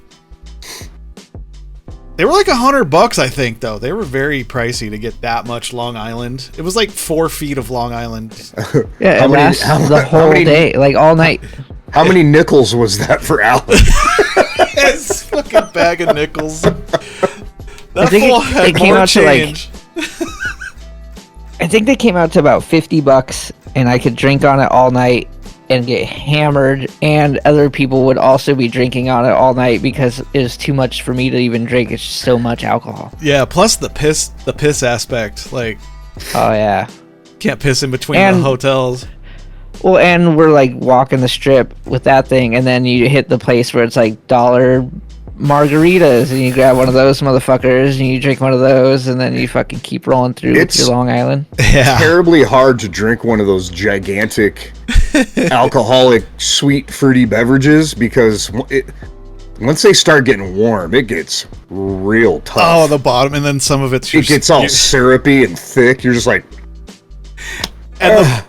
They were like $100, I think, though. They were very pricey to get that much Long Island. It was like 4 feet of Long Island. Yeah, it lasts the whole day, like all night. How many nickels was that for Al? It's a fucking bag of nickels. That fool had more change. I think they came out to about $50, and I could drink on it all night and get hammered, and other people would also be drinking on it all night because it was too much for me to even drink. It's just so much alcohol. Yeah, plus the piss aspect. Like, oh yeah, can't piss in between the hotels. Well, and we're like walking the strip with that thing, and then you hit the place where it's like $1 margaritas, and you grab one of those motherfuckers, and you drink one of those, and then you fucking keep rolling through with your Long Island. Yeah. Terribly hard to drink one of those gigantic alcoholic sweet fruity beverages because once they start getting warm, it gets real tough. Oh, the bottom, and then some of it gets all syrupy and thick. You're just like, and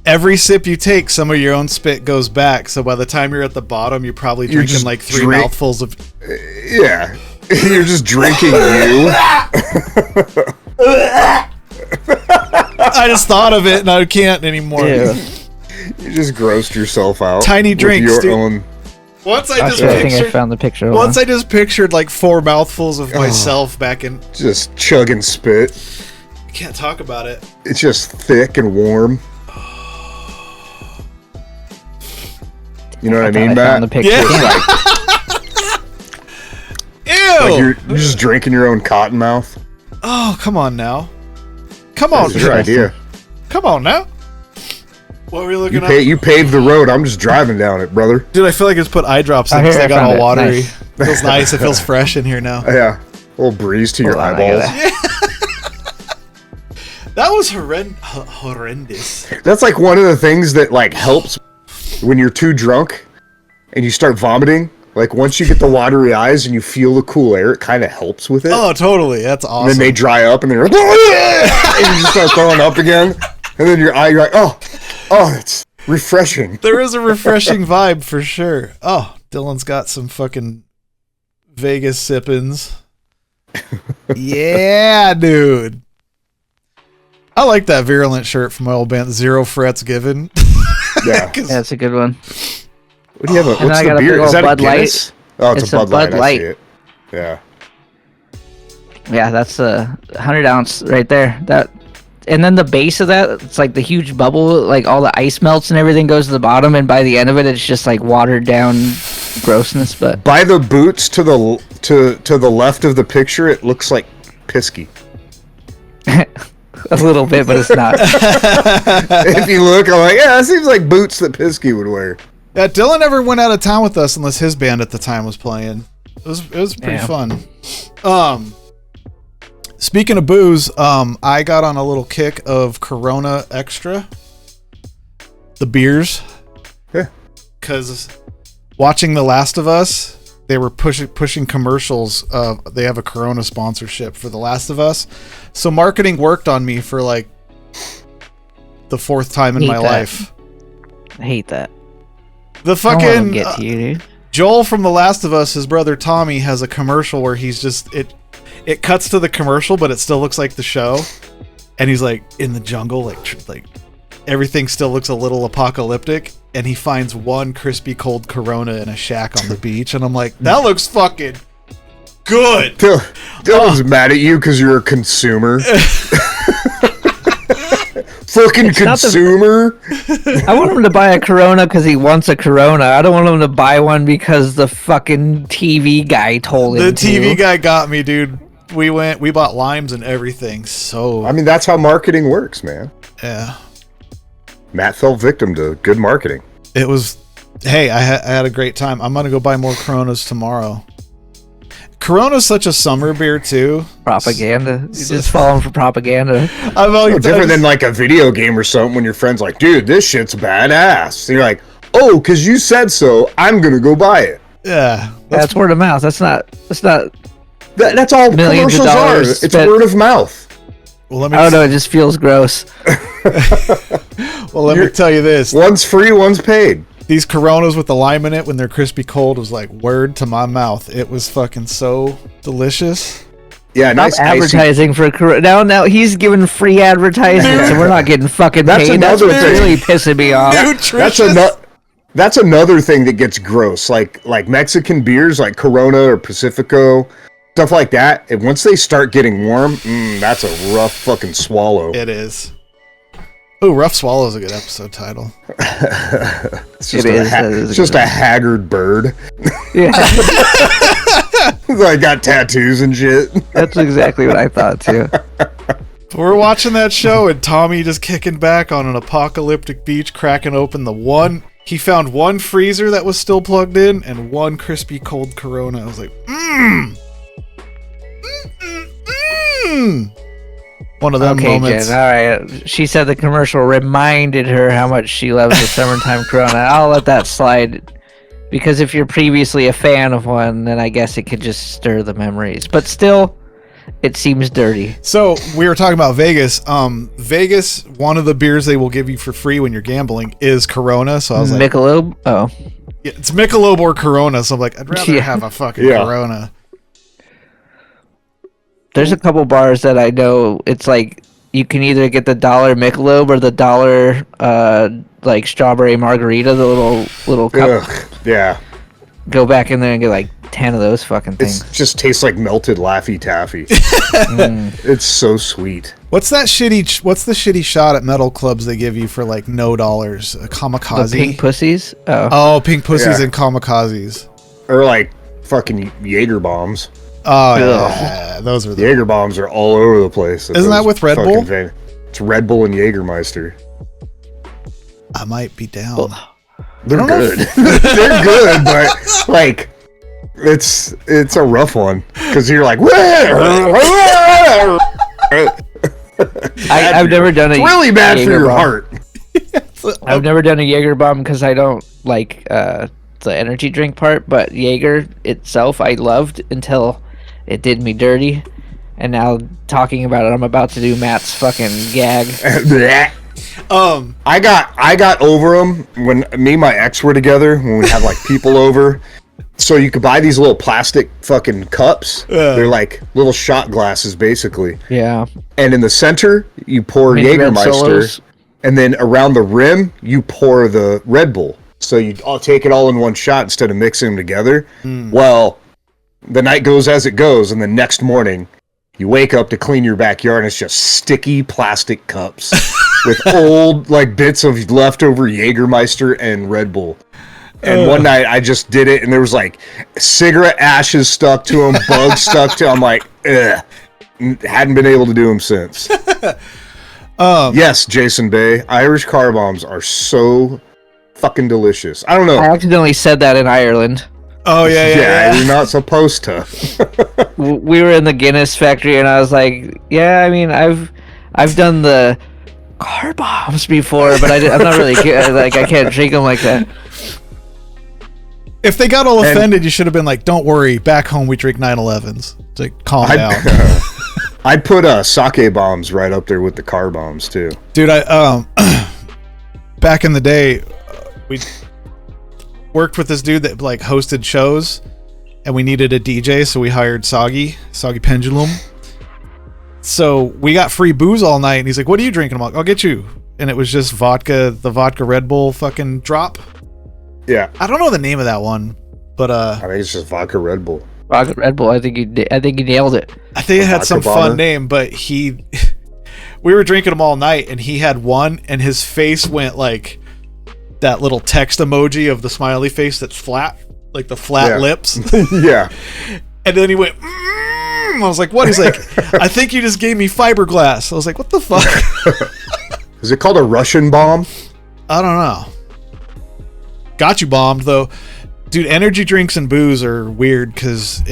every sip you take, some of your own spit goes back. So by the time you're at the bottom, you're probably drinking like 3 mouthfuls of. Yeah, you're just drinking you. I just thought of it and I can't anymore. Yeah. You just grossed yourself out. Tiny drinks, your dude. own. Once I think I found the picture. I just pictured like 4 mouthfuls of myself back in. Just chugging spit. I can't talk about it. It's just thick and warm. You know what I mean, Matt? Found the picture. Yeah. Ew! Like you're just drinking your own cottonmouth. Oh, come on now. Come on. That's your idea. Come on now. What were we looking at? You paved the road. I'm just driving down it, brother. Dude, I feel like it's put eye drops in because they got all watery. Nice. It feels nice. It feels fresh in here now. Yeah. A little breeze to your eyeballs. That was horrendous. That's like one of the things that like helps when you're too drunk and you start vomiting. Like once you get the watery eyes and you feel the cool air, it kind of helps with it. Oh, totally. That's awesome. And then they dry up and they're like, and you just start throwing up again. And then your eye, you're like, oh, it's refreshing. There is a refreshing vibe for sure. Oh, Dylan's got some fucking Vegas sippins. Yeah, dude. I like that Virulent shirt from my old band, Zero Frets Given. Yeah. That's a good one. What do you have? What's the beer? Is that a Guinness? Oh, it's a Bud Light. I see it. Yeah. Yeah, that's a 100 ounce right there. That, and then the base of that, it's like the huge bubble, like all the ice melts and everything goes to the bottom, and by the end of it, it's just like watered down grossness. But by the boots to the left of the picture, it looks like Pisky. A little bit, but it's not. If you look, I'm like, yeah, it seems like boots that Pisky would wear. Yeah, Dylan never went out of town with us unless his band at the time was playing. It was pretty fun. Speaking of booze, I got on a little kick of Corona Extra, the beers. Yeah. Because watching The Last of Us, they were pushing commercials. They have a Corona sponsorship for The Last of Us. So marketing worked on me for like the 4th time in my life. I hate that. The fucking get to you, dude. Joel from The Last of Us, his brother Tommy, has a commercial where he's just it cuts to the commercial, but it still looks like the show, and he's like in the jungle, like everything still looks a little apocalyptic, and he finds one crispy cold Corona in a shack on the beach, and I'm like, that looks fucking good. Dylan's mad at you because you're a consumer. Fucking consumer. I want him to buy a Corona because he wants a Corona. I don't want him to buy one because the fucking TV guy told him to. The TV guy got me, dude. We bought limes and everything. So I mean, that's how marketing works, man. Yeah. Matt fell victim to good marketing. It was, hey, I had a great time. I'm gonna go buy more Coronas tomorrow. Corona's such a summer beer too. Propaganda. You're just falling for propaganda. I'm always No different than like a video game or something when your friend's like, dude, this shit's badass. And you're like, oh, because you said so, I'm going to go buy it. Yeah. That's word of mouth. That's not That's all Millions of commercials are. dollars It's spent. word of mouth. Well, let me I don't know. It just feels gross. Well, let me tell you this. One's free, one's paid. These Coronas with the lime in it when they're crispy cold was like word to my mouth. It was fucking so delicious. Yeah, Stop nice icy. advertising for Corona. Now he's giving free advertising, so we're not getting fucking That's paid. That's another what's thing. really pissing me off. Nutritious. That's another thing that gets gross. Like Mexican beers, like Corona or Pacifico, stuff like that. And once they start getting warm, that's a rough fucking swallow. It is. Oh, Rough Swallow is a good episode title. It's just, It is, that is it's just a haggard bird. Yeah, I got tattoos and shit. that's exactly what I thought too. We're watching that show and Tommy just kicking back on an apocalyptic beach, cracking open the one. He found one freezer that was still plugged in and one crispy cold Corona. I was like, One of them Okay, moments. Jen. All right. She said the commercial reminded her how much she loves the summertime Corona. I'll let that slide. Because if you're previously a fan of one, then I guess it could just stir the memories. But still, it seems dirty. So we were talking about Vegas. Vegas, one of the beers they will give you for free when you're gambling is Corona. So I was like, Michelob? Oh. yeah, it's Michelob or Corona. So I'm like, I'd rather have a fucking Corona. There's a couple bars that I know it's like you can either get the $1 Michelob or the $1 like strawberry margarita, the little cup. Ugh, yeah. Go back in there and get like 10 of those fucking things. It just tastes like melted Laffy Taffy. It's so sweet. What's the shitty shot at metal clubs they give you for like no dollars? A kamikaze. The pink pussies? Oh, pink pussies Yeah. and kamikazes. Or like fucking Jaeger bombs. Oh yeah, those are the. Jaeger bombs are all over the place. Isn't that with Red Bull? It's Red Bull and Jägermeister. I might be down. They're good. They're good, but like it's a rough one because you're like, I've never done it's a really bad for Jaeger your bomb. heart. I've never done a Jaeger bomb because I don't like the energy drink part, but Jaeger itself I loved until it did me dirty. And now talking about it, I'm about to do Matt's fucking gag. I got over them when me and my ex were together when we had like people over. So you could buy these little plastic fucking cups. They're like little shot glasses basically. Yeah. And in the center you pour Mini Red Jägermeister, Solos. and then around the rim you pour the Red Bull. So you all take it all in one shot instead of mixing them together. Well, the night goes as it goes, and the next morning you wake up to clean your backyard and it's just sticky plastic cups with old like bits of leftover Jägermeister and Red Bull. And one night I just did it and there was like cigarette ashes stuck to them, bugs stuck to them. I'm like, ugh. Hadn't been able to do them since. Yes, Jason Bay, Irish car bombs are so fucking delicious. I don't know. I accidentally said that in Ireland. Oh yeah. You're not supposed to. We were in the Guinness factory, and I was like, "Yeah, I mean, I've done the car bombs before, but I'm not really like I can't drink them like that." If they got all offended, you should have been like, "Don't worry, back home we drink 911s." It's like, calm down, I'd put sake bombs right up there with the car bombs too. dude. I back in the day, we worked with this dude that like hosted shows, and we needed a DJ, so we hired Soggy Pendulum. So we got free booze all night, and he's like, "What are you drinking?" I'm like, "I'll get you." And it was just vodka, the vodka Red Bull fucking drop. Yeah, I don't know the name of that one, but I think it's just vodka Red Bull. Rocket Red Bull. I think you nailed it. I think it had some Vodka fun bomber? name, but we were drinking them all night, and he had one, and his face went like that little text emoji of the smiley face that's flat, like the flat lips. Yeah. And then he went, I was like, what? He's like, I think you just gave me fiberglass. I was like, what the fuck? Is it called a Russian bomb? I don't know. Got you bombed, though. Dude, energy drinks and booze are weird because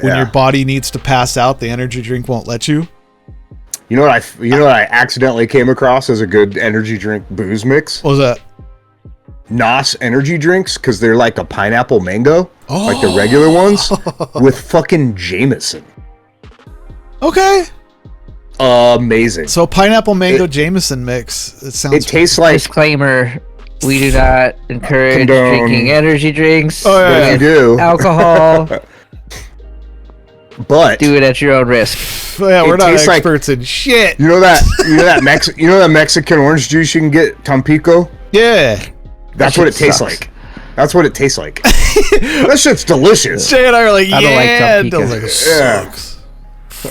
when your body needs to pass out, the energy drink won't let you. You know what I accidentally came across as a good energy drink booze mix? What was that? NOS energy drinks, because they're like a pineapple mango, like the regular ones, with fucking Jameson. Okay. Amazing. So pineapple mango Jameson mix. It sounds. It tastes like. Disclaimer: we do not encourage Condone. drinking energy drinks. Oh, yeah. But you do. Alcohol. But Do it at your own risk. Yeah, we're it not tastes like- experts in shit. you know that Mexican orange juice you can get, Tampico? Yeah. That's That what it shit tastes sucks. like. That's what it tastes like. That shit's delicious. Jay and I are like, I don't like yeah. Tampico. Dylan's like, it sucks.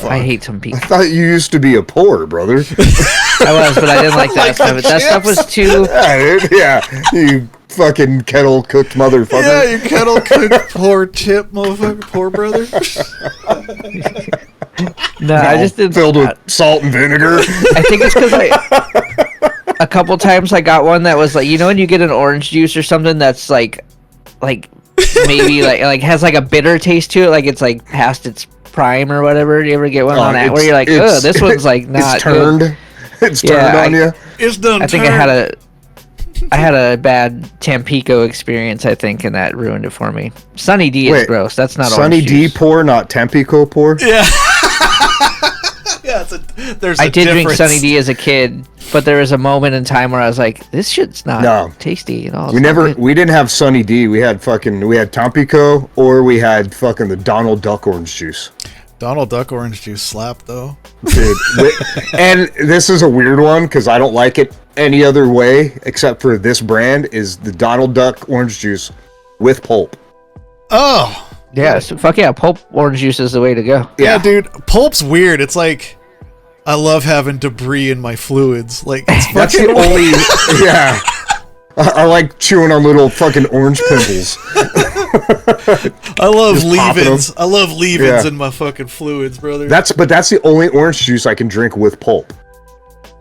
I hate some people. I thought you used to be a poor, brother. I was, but I didn't like that stuff. That stuff was too. Yeah, dude, yeah, you fucking kettle cooked motherfucker. Yeah, you kettle cooked poor tip, motherfucker, poor brother. No, I just didn't. Filled with salt and vinegar. I think it's because a couple times I got one that was like, you know, when you get an orange juice or something that's like maybe like has like a bitter taste to it, like it's like past its prime or whatever. Do you ever get one on that where you're like, oh, this one's like not it's turned. good. It's turned on you. It's done. I think I had a bad Tampico experience, I think, and that ruined it for me. Sunny D is Wait, gross. That's not Sunny orange D juice. pour, not Tampico pour. Yeah. Yeah, there's a I did drink difference. Sunny D as a kid, but there was a moment in time where I was like, "This shit's not tasty." You know, We didn't have Sunny D. We had Tampico, or we had fucking the Donald Duck orange juice. Donald Duck orange juice slap though. Dude, and this is a weird one because I don't like it any other way except for this brand is the Donald Duck orange juice with pulp. Oh. Yeah, so fuck yeah, pulp orange juice is the way to go. Yeah, dude. Pulp's weird. It's like I love having debris in my fluids. Like it's That's fucking the only. Yeah, I like chewing on little fucking orange pimples. I love Just popping leave-ins. I love leave-ins Yeah. in my fucking fluids, brother. That's the only orange juice I can drink with pulp.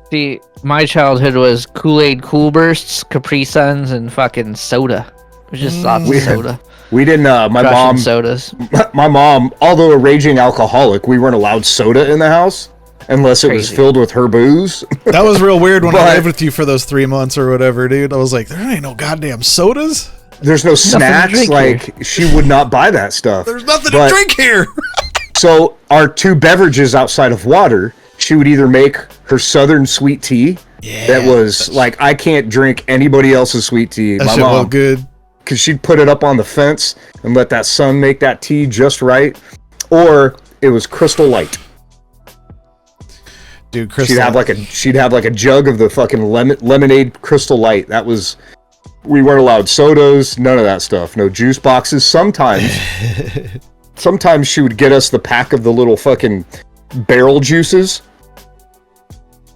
See, my childhood was Kool-Aid Cool Bursts, Capri Suns, and fucking soda. It was just lots of Weird. soda. We didn't. My Russian mom. sodas. My mom, although a raging alcoholic, we weren't allowed soda in the house unless it was Crazy. filled with her booze. That was real weird when I But- lived with you for those 3 months or whatever, dude. I was like, there ain't no goddamn sodas. There's no to snacks. drink Like she would not buy that stuff. There's nothing But- to drink here. So our two beverages outside of water, she would either make her Southern sweet tea. Yeah, That was like I can't drink anybody else's sweet tea. that My shit mom, was good. because she'd put it up on the fence and let that sun make that tea just right, or it was Crystal Light. Dude, Crystal. She'd have like a jug of the fucking lemonade Crystal Light. That was. We weren't allowed sodas, none of that stuff. No juice boxes. Sometimes she would get us the pack of the little fucking barrel juices.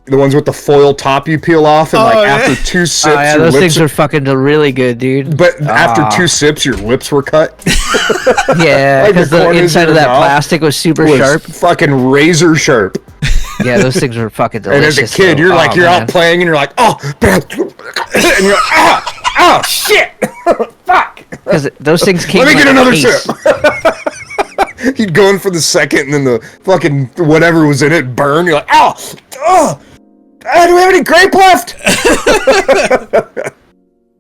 The ones with the foil top you peel off, and after 2 sips, Oh, yeah, your those lips things are fucking really good, dude. But after 2 sips, your lips were cut. Yeah, Like the because the corners inside of of your that mouth plastic was super Was sharp. fucking razor sharp. Yeah, those things were fucking And delicious. as a kid, though. you're Oh, like, you're man. out playing, and you're like, oh, man. And you're like, oh, shit, fuck. Because those things came. Let me in get like a another case. sip. He'd go in for the second, and then the fucking whatever was in it burned. You're like, oh, do we have any grape left?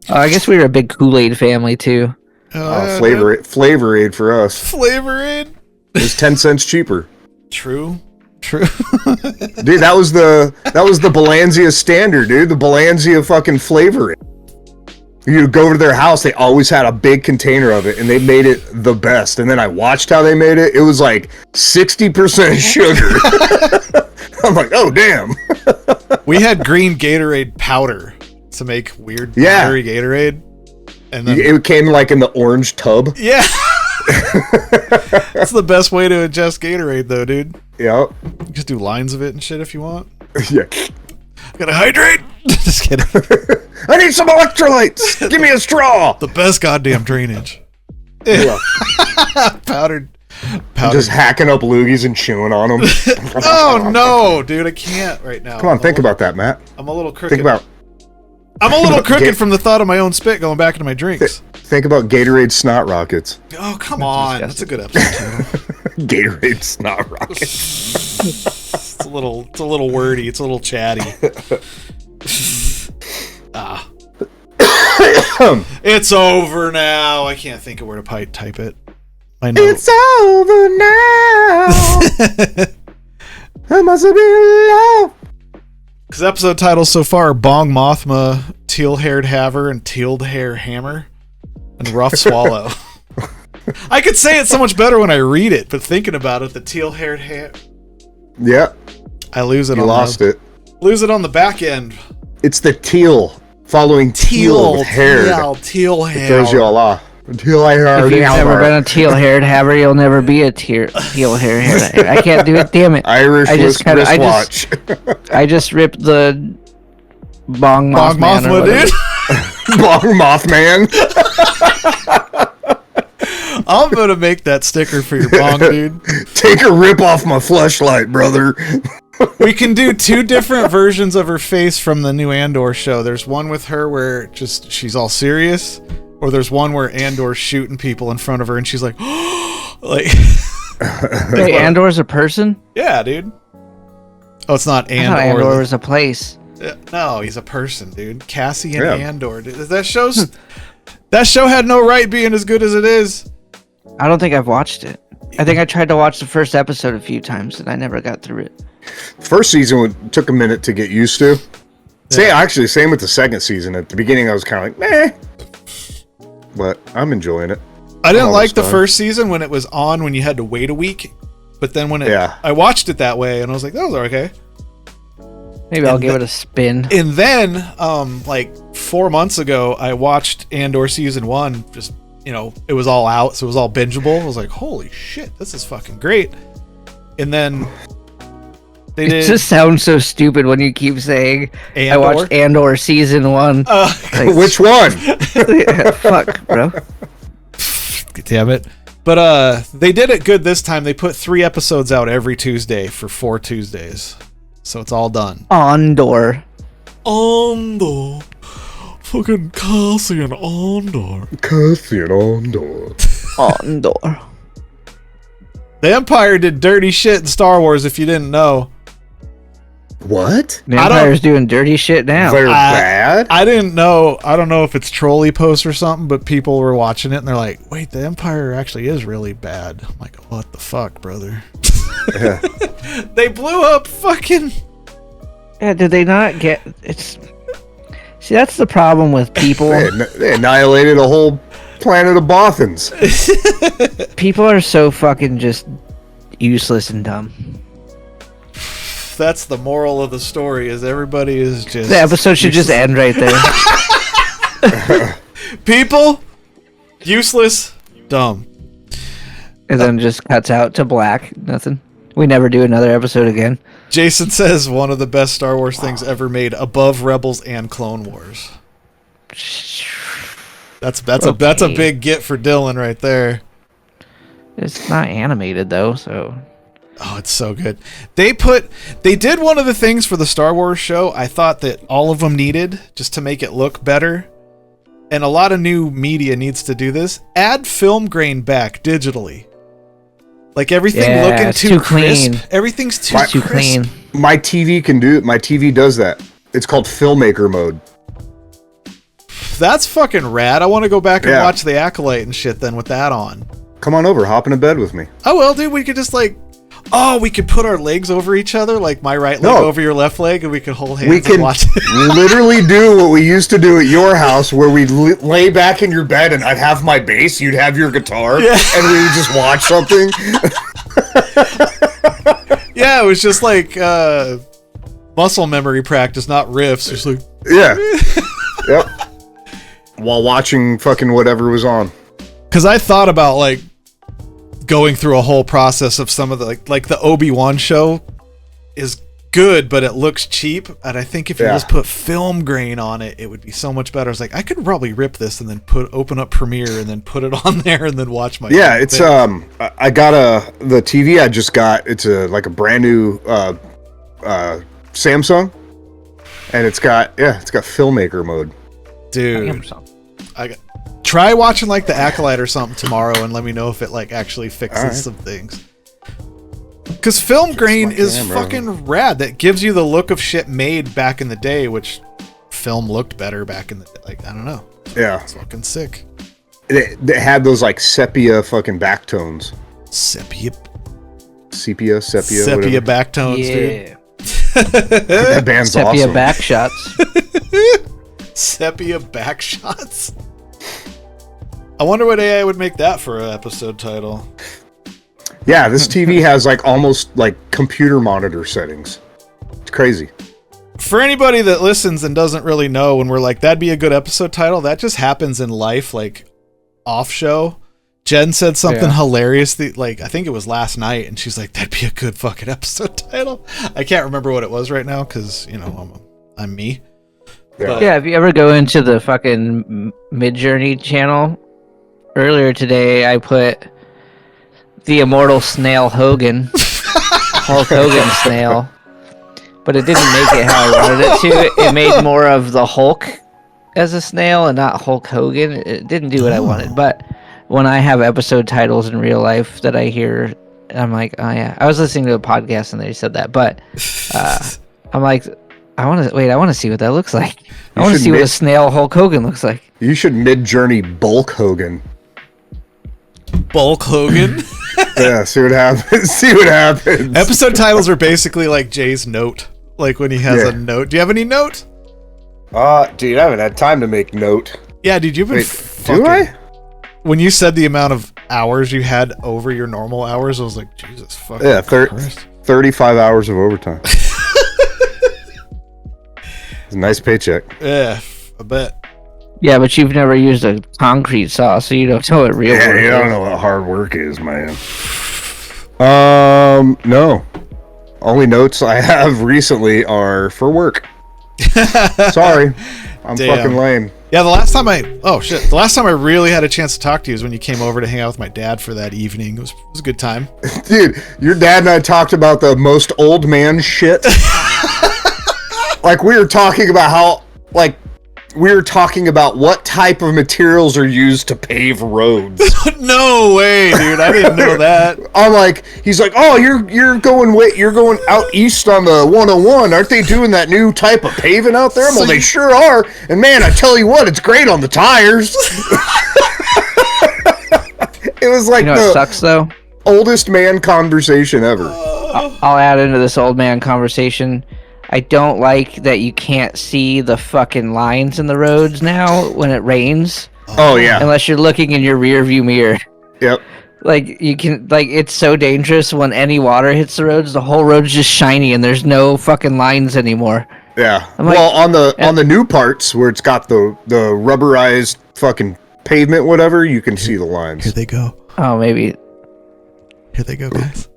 I guess we were a big Kool-Aid family too. Flavor Aid for us. Flavor Aid. It was 10 cents cheaper. True. Dude, that was the Belancia standard, dude. The Belancia fucking Flavor Aid. You go over to their house, they always had a big container of it, and they made it the best. And then I watched how they made it. It was like 60% sugar. I'm like, oh, damn. We had green Gatorade powder to make weird powdery Gatorade. And then It came like in the orange tub. yeah. That's the best way to ingest Gatorade though, dude. Yeah. You just do lines of it and shit if you want. Yeah. Gotta hydrate. Just kidding. I need some electrolytes. Give me a straw. The best goddamn drainage. Yeah. Powdered. Just hacking up loogies and chewing on them. Oh no, dude, I can't right now. Come on, think about that, Matt. I'm a little crooked. Think about crooked from the thought of my own spit going back into my drinks. Gatorade snot rockets. Oh, come on. That's a good episode. Gatorade's not rocket. It's a little wordy. It's a little chatty. It's over now. I can't think of where to type it. I know. It's over now. I must have been in love. Because episode titles so far are Bong Mothma, Teal-Haired Haver, and Teal-Hair Hammer, and Rough Swallow. I could say it so much better when I read it, but thinking about it, the Teal-Haired Hair... Yeah. I lose it. You lost it. Lose it on the back end. It's the teal following teal with hair. Teal hair. It throws you all off. Teal hair. If you've never been a teal-haired haver, you'll never be a teal-haired haver. I can't do it. Damn it! Irish wristwatch. I just ripped the Bong Mothma, dude. Bong Mothman. I'm gonna make that sticker for your bong, dude. Take a rip off my fleshlight, brother. We can do 2 different versions of her face from the new Andor show. There's one with her where just she's all serious, or there's one where Andor's shooting people in front of her and she's like, like. Wait, Andor's a person? Yeah, dude. Oh, it's not Andor. I thought Andor was a place. No, he's a person, dude. Cassian Andor, dude. That show had no right being as good as it is. I don't think I've watched it. I think I tried to watch the first episode a few times and I never got through it. First season took a minute to get used to. Same with the second season. At the beginning, I was kind of like, meh. But I'm enjoying it. I didn't like the first season when it was on when you had to wait a week. But then when I watched it that way and I was like, that was okay. Maybe I'll give it a spin. And then, like 4 months ago, I watched Andor season 1. Just, it was all out, so it was all bingeable. I was like, holy shit, this is fucking great. And then they did. It just sounds so stupid when you keep saying, Andor? I watched Andor season 1. Like, which one? Fuck, bro. Damn it. But they did it good this time. They put 3 episodes out every Tuesday for 4 Tuesdays. So it's all done. Andor. Fucking Cassian Andor. Andor. The Empire did dirty shit in Star Wars, if you didn't know. What? The Empire's doing dirty shit now. They're bad? I didn't know. I don't know if it's trolley posts or something, but people were watching it and they're like, wait, the Empire actually is really bad. I'm like, what the fuck, brother? Yeah. They blew up fucking... Yeah, did they not get... It's... See, that's the problem with people. They annihilated a whole planet of Bothans. People are so fucking just useless and dumb. That's the moral of the story, is everybody is just... The episode should just end right there. People, useless, dumb. And then just cuts out to black. Nothing. We never do another episode again. Jason says one of the best Star Wars things ever made, above Rebels and Clone Wars. That's a big get for Dylan right there. It's not animated though, so... Oh, it's so good. They did one of the things for the Star Wars show I thought that all of them needed just to make it look better. And a lot of new media needs to do this. Add film grain back digitally. Like everything looking too crisp. Clean. Everything's too clean. My TV can do it. My TV does that. It's called filmmaker mode. That's fucking rad. I want to go back and watch The Acolyte and shit then with that on. Come on over. Hop into bed with me. Oh, well, dude, we could just like... Oh, we could put our legs over each other, like my right leg over your left leg, and we could hold hands and watch it. Literally do what we used to do at your house, where we'd lay back in your bed and I'd have my bass, you'd have your guitar, and we would just watch something. Yeah, it was just like muscle memory practice, not riffs. Just like... Yeah. Yep. While watching fucking whatever was on. Because I thought about like going through a whole process of some of the like the Obi-Wan show is good, but it looks cheap, and I think if you just put film grain on it, it would be so much better. I was like, I could probably rip this and then open up Premiere and then put it on there and then watch my it's thing. I got the TV I just got, it's like a brand new Samsung, and it's got filmmaker mode. Dude, try watching like The Acolyte or something tomorrow and let me know if it like actually fixes some things. Because film grain is camera. fucking rad. That gives you the look of shit made back in the day, which film looked better back in the day. Like, I don't know. Yeah. It's fucking sick. They had those like sepia fucking backtones. Sepia Whatever. backtones, dude. That band's Sepia awesome. back shots. Sepia back shots. I wonder what AI would make that for an episode title. Yeah, this TV has like almost like computer monitor settings. It's crazy. For anybody that listens and doesn't really know, when we're like, that'd be a good episode title, that just happens in life, like off show. Jen said something hilarious, like I think it was last night, and she's like, that'd be a good fucking episode title. I can't remember what it was right now because, you know, I'm me. Yeah. Yeah, if you ever go into the fucking Midjourney channel, earlier today I put the immortal snail Hogan, Hulk Hogan snail, but it didn't make it how I wanted it to. It made more of the Hulk as a snail and not Hulk Hogan. It didn't do what I wanted, but when I have episode titles in real life that I hear, I'm like, oh yeah. I was listening to a podcast and they said that, but I'm like, I want to see what that looks like. I want to see what a snail Hulk Hogan looks like. You should Midjourney Bulk Hogan. Bulk Hogan. Yeah, see what happens. See what happens. Episode titles are basically like Jay's note, like when he has a note. Do you have any note? Dude, I haven't had time to make note. Yeah, dude, you've been Do I? When you said the amount of hours you had over your normal hours, I was like, Jesus fucking Yeah, Christ. 35 hours of overtime. It's a nice paycheck. Yeah, I bet. Yeah, but you've never used a concrete saw, so you don't know what real work You is. don't know what hard work is, man. No. Only notes I have recently are for work. Sorry. I'm Damn. fucking lame. Yeah, the last time I really had a chance to talk to you was when you came over to hang out with my dad for that evening. It was a good time. Dude, your dad and I talked about the most old man shit. Like, we were talking about what type of materials are used to pave roads. No way, dude. I didn't know that. I'm like, he's like, oh, you're going out east on the 101. Aren't they doing that new type of paving out there? Well, they sure are. And man, I tell you what, it's great on the tires. It was like You know what sucks though? oldest man conversation ever. I'll add into this old man conversation. I don't like that you can't see the fucking lines in the roads now when it rains. Oh yeah. Unless you're looking in your rear view mirror. Yep. Like you can it's so dangerous when any water hits the roads, the whole road's just shiny and there's no fucking lines anymore. Yeah. I'm like- Well, on the new parts where it's got the rubberized fucking pavement, whatever, you can see the lines. Here they go. Oh, maybe. Here they go, guys.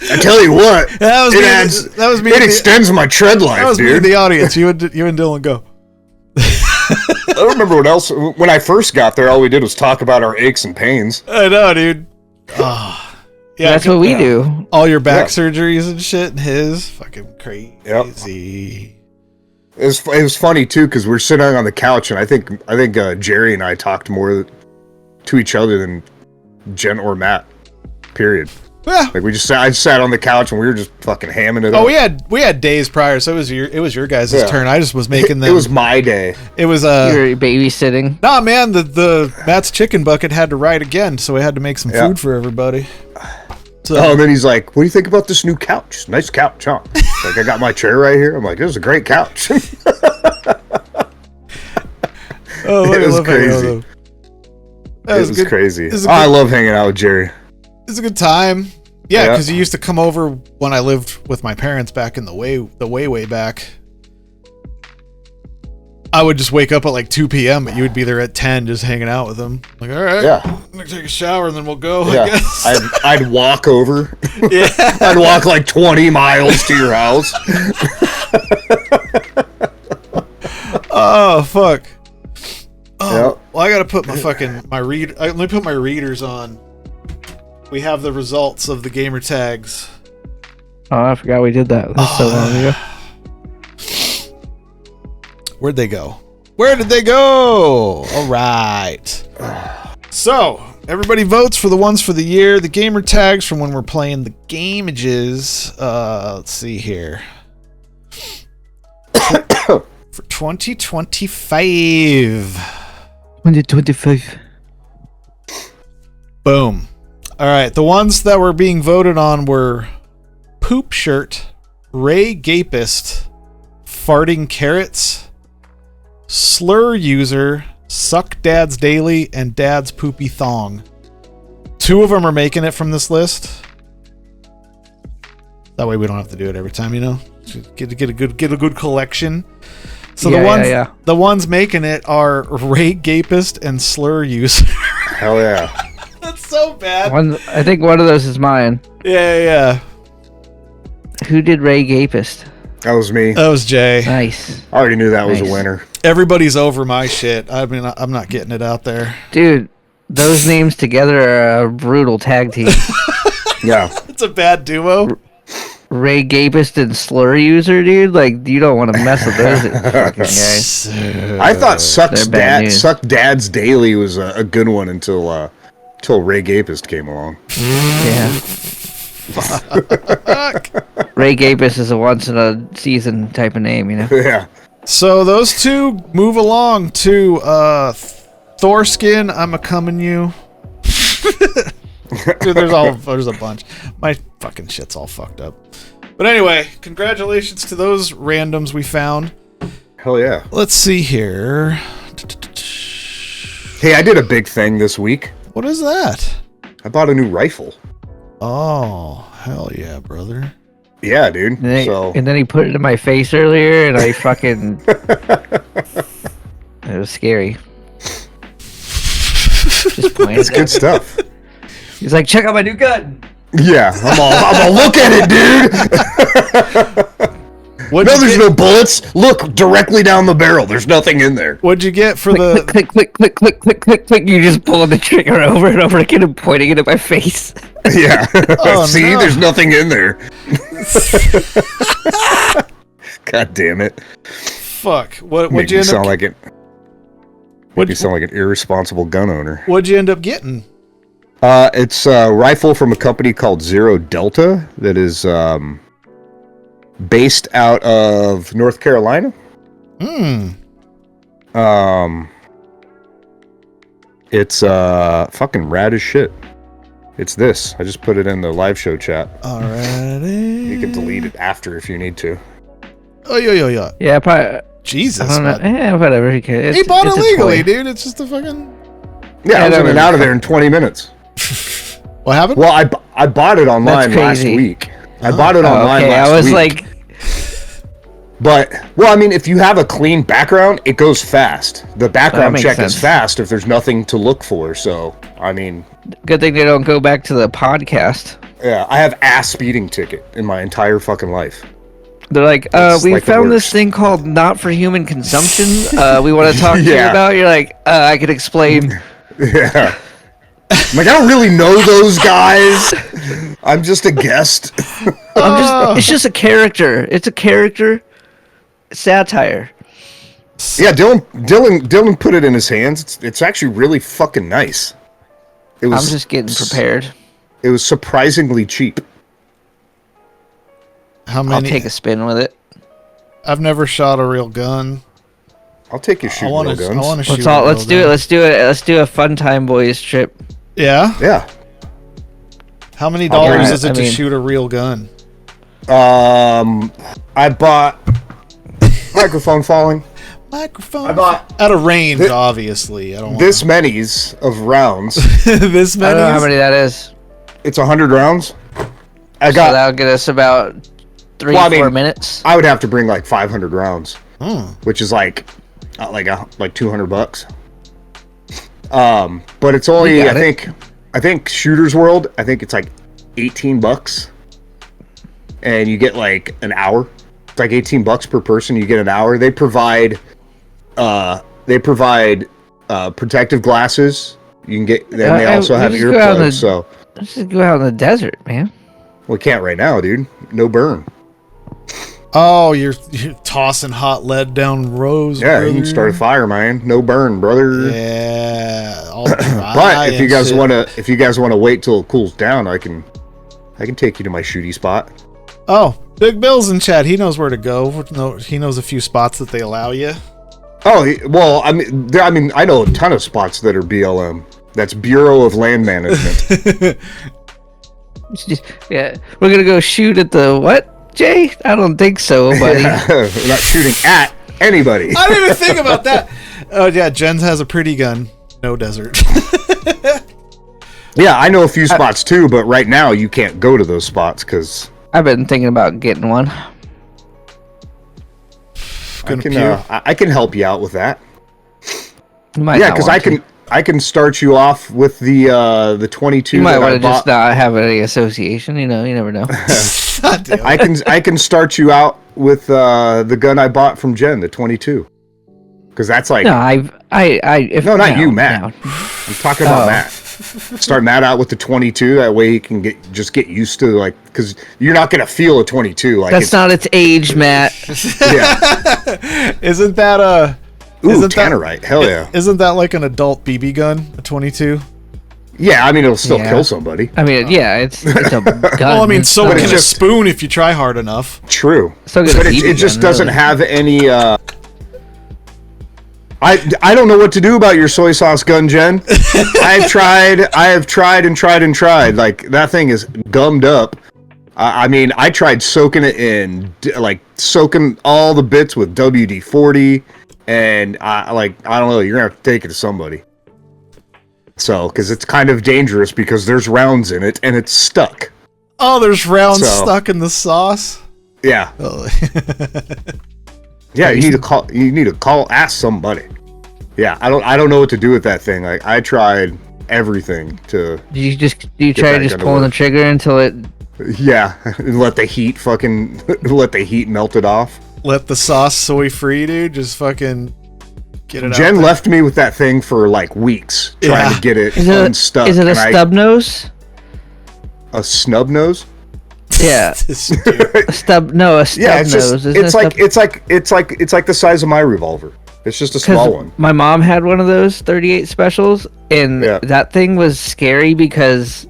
I tell you what, That was me. it extends my tread life, That was me in dude. the audience. You and Dylan go. I don't remember what else. When I first got there, all we did was talk about our aches and pains. I know, dude. Oh, yeah, That's what we do. all your back surgeries and shit, and his fucking crazy. It was funny too because we're sitting on the couch, and I think Jerry and I talked more to each other than Jen or Matt. Period. Yeah. Like I just sat on the couch and we were just fucking hamming it up. Oh, we had days prior, so it was your guys' turn. I just was making them. It was my day. It was You're babysitting. Nah, man, the Matt's chicken bucket had to ride again, so we had to make some food for everybody. So, Oh, and then he's like, "What do you think about this new couch? Nice couch, huh?" Like, I got my chair right here. I'm like, "This is a great couch." oh, it was crazy. It was crazy. was a I good- love hanging out with Jerry. It's a good time. Yeah, Yeah. because you used to come over when I lived with my parents back in the way back. I would just wake up at like 2 p.m., but you would be there at 10 just hanging out with them. Like, all right, Yeah. I'm going to take a shower and then we'll go, I Yeah, guess. I'd walk over. Yeah. I'd walk like 20 miles to your house. Oh, fuck. Oh, Yep. well, I got to put let me put my readers on. We have the results of the gamer tags. Oh, I forgot we did that. That's so long ago. Where'd they go? Where did they go? All right. So, Everybody votes for the ones for the year. The gamer tags from when we're playing the gamages. Let's see here. For 2025. 2025. Boom. All right. The ones that were being voted on were Poop Shirt, Ray Gapist, Farting Carrots, Slur User, Suck Dad's Daily, and Dad's Poopy Thong. 2 of them are making it from this list. That way we don't have to do it every time, you know? Get a good collection. So the ones making it are Ray Gapist and Slur User. Hell yeah. That's so bad. I think one of those is mine. Yeah. Who did Ray Gapist? That was me. That was Jay. Nice. I already knew that was a winner. Everybody's over my shit. I mean, I'm not getting it out there. Dude, those names together are a brutal tag team. Yeah. It's a bad duo. Ray Gapist and Slur User, dude. Like, you don't want to mess with those fucking guys. I thought Suck Dad's Daily was a good one until Ray Gapist came along. Yeah. Fuck. Ray Gapist is a once in a season type of name, you know? Yeah. So those 2 move along to Thorskin, I'm a coming you. Dude, there's a bunch. My fucking shit's all fucked up. But anyway, congratulations to those randoms we found. Hell yeah. Let's see here. Hey, I did a big thing this week. What is that? I bought a new rifle. Oh, hell yeah, brother. Yeah, dude. And then he put it in my face earlier, and I fucking... It was scary. Just playing. It's good stuff. He's like, check out my new gun. Yeah, I'm all look at it, dude. There's no bullets. Look directly down the barrel. There's nothing in there. What'd you get for click, click, click, click, click, click, click, click. You just pulling the trigger over and over again and pointing it at my face. Yeah. Oh, See, no. There's nothing in there. God damn it. Fuck. What'd Make you me end sound up? like it. Make me sound like an irresponsible gun owner. What'd you end up getting? It's a rifle from a company called Zero Delta that is based out of North Carolina. It's fucking rad as shit. It's this. I just put it in the live show chat. Alrighty. You can delete it after if you need to. Oh, yeah. Yeah, probably. Jesus. I don't know. Man. Yeah, whatever. He bought it legally, dude. It's just a fucking... Yeah, I was in and out of there in 20 minutes. What happened? Well, I bought it online last week. I bought it online last week. Like... But, well, I mean, if you have a clean background, it goes fast. The background check is fast if there's nothing to look for, so, I mean... Good thing they don't go back to the podcast. Yeah, I have ass speeding ticket in my entire fucking life. They're like, we like found this thing called not for human consumption. We want to talk to you about. You're like, I could explain. Yeah. I'm like, I don't really know those guys. I'm just a guest. It's just a character. It's a character satire. Yeah, Dylan put it in his hands. It's actually really fucking nice. I'm just getting prepared. It was surprisingly cheap. How many? I'll take a spin with it. I've never shot a real gun. I'll take you shooting real guns. I want to shoot. Let's do it. Let's do a fun time boys trip. Yeah. Yeah. How many dollars is it to shoot a real gun? I bought microphone falling. Microphone. I bought at a range, obviously. I don't want this many's of rounds. This many. I don't know how many that is. It's 100 rounds. So that'll get us about 4 minutes. I would have to bring like 500 rounds, which is like $200. But it's only I think Shooter's World. I think it's like $18, and you get like an hour. It's like $18 per person. You get an hour. They provide protective glasses. You can get. Then they also have earplugs. So let's just go out in the desert, man. We can't right now, dude. No burn. Oh, you're tossing hot lead down rows. Yeah, brother. You can start a fire, man. No burn, brother. Yeah, all dry. But if you guys shit. want to wait till it cools down, I can take you to my shooty spot. Oh, Big Bill's in chat. He knows where to go. No, he knows a few spots that they allow you. Oh, well, I mean, I know a ton of spots that are BLM. That's Bureau of Land Management. Yeah, we're gonna go shoot at the what, Jay? I don't think so, buddy. We're not shooting at anybody. I didn't even think about that. Oh yeah, Jen has a pretty gun. No desert. Yeah, I know a few spots too, but right now you can't go to those spots because I've been thinking about getting one. I can help you out with that. You might Yeah, not because want to. I can start you off with the 22. You might that I want to just bought. not have any association. You know, you never know. God damn it. I can start you out with the gun I bought from Jen, the 22. Because that's like No, if no, not you, Matt. no. I'm talking about Oh. Matt. Start Matt out with the 22. That way he can get used to like because you're not gonna feel a 22 like That's not its age, Matt. yeah. Isn't that Ooh, Isn't that- Tannerite. Hell yeah. Isn't that like an adult BB gun? A 22? Yeah, I mean it'll still Yeah. kill somebody. I mean, yeah, it's a gun. Well, I mean, It's so not- can it's a just- spoon if you try hard enough. True. Still get a But BB it just gun, doesn't really. have any I don't know what to do about your soy sauce gun, Jen. I have tried and tried. Like that thing is gummed up. I mean, I tried soaking it in, like soaking all the bits with WD-40, and I don't know. You're gonna have to take it to somebody. So, because it's kind of dangerous because there's rounds in it and it's stuck. Oh, there's rounds So- stuck in the sauce. Yeah, Oh. yeah. You need to call. Ask somebody. Yeah, I don't know what to do with that thing. Like I tried everything to. Do you try that just gun to pulling the work. trigger until it? Yeah, and let the heat melt it off. Let the sauce soy free, dude. Just fucking get it out. Jen there. left me with that thing for like weeks trying Yeah. to get it Is it unstuck. is it a and stub nose? A snub nose? Yeah, This dude. a stub. No, a stub Yeah, it's nose. just Isn't it it's like the size of my revolver. It's just a small one. My mom had one of those 38 specials, and Yeah. that thing was scary because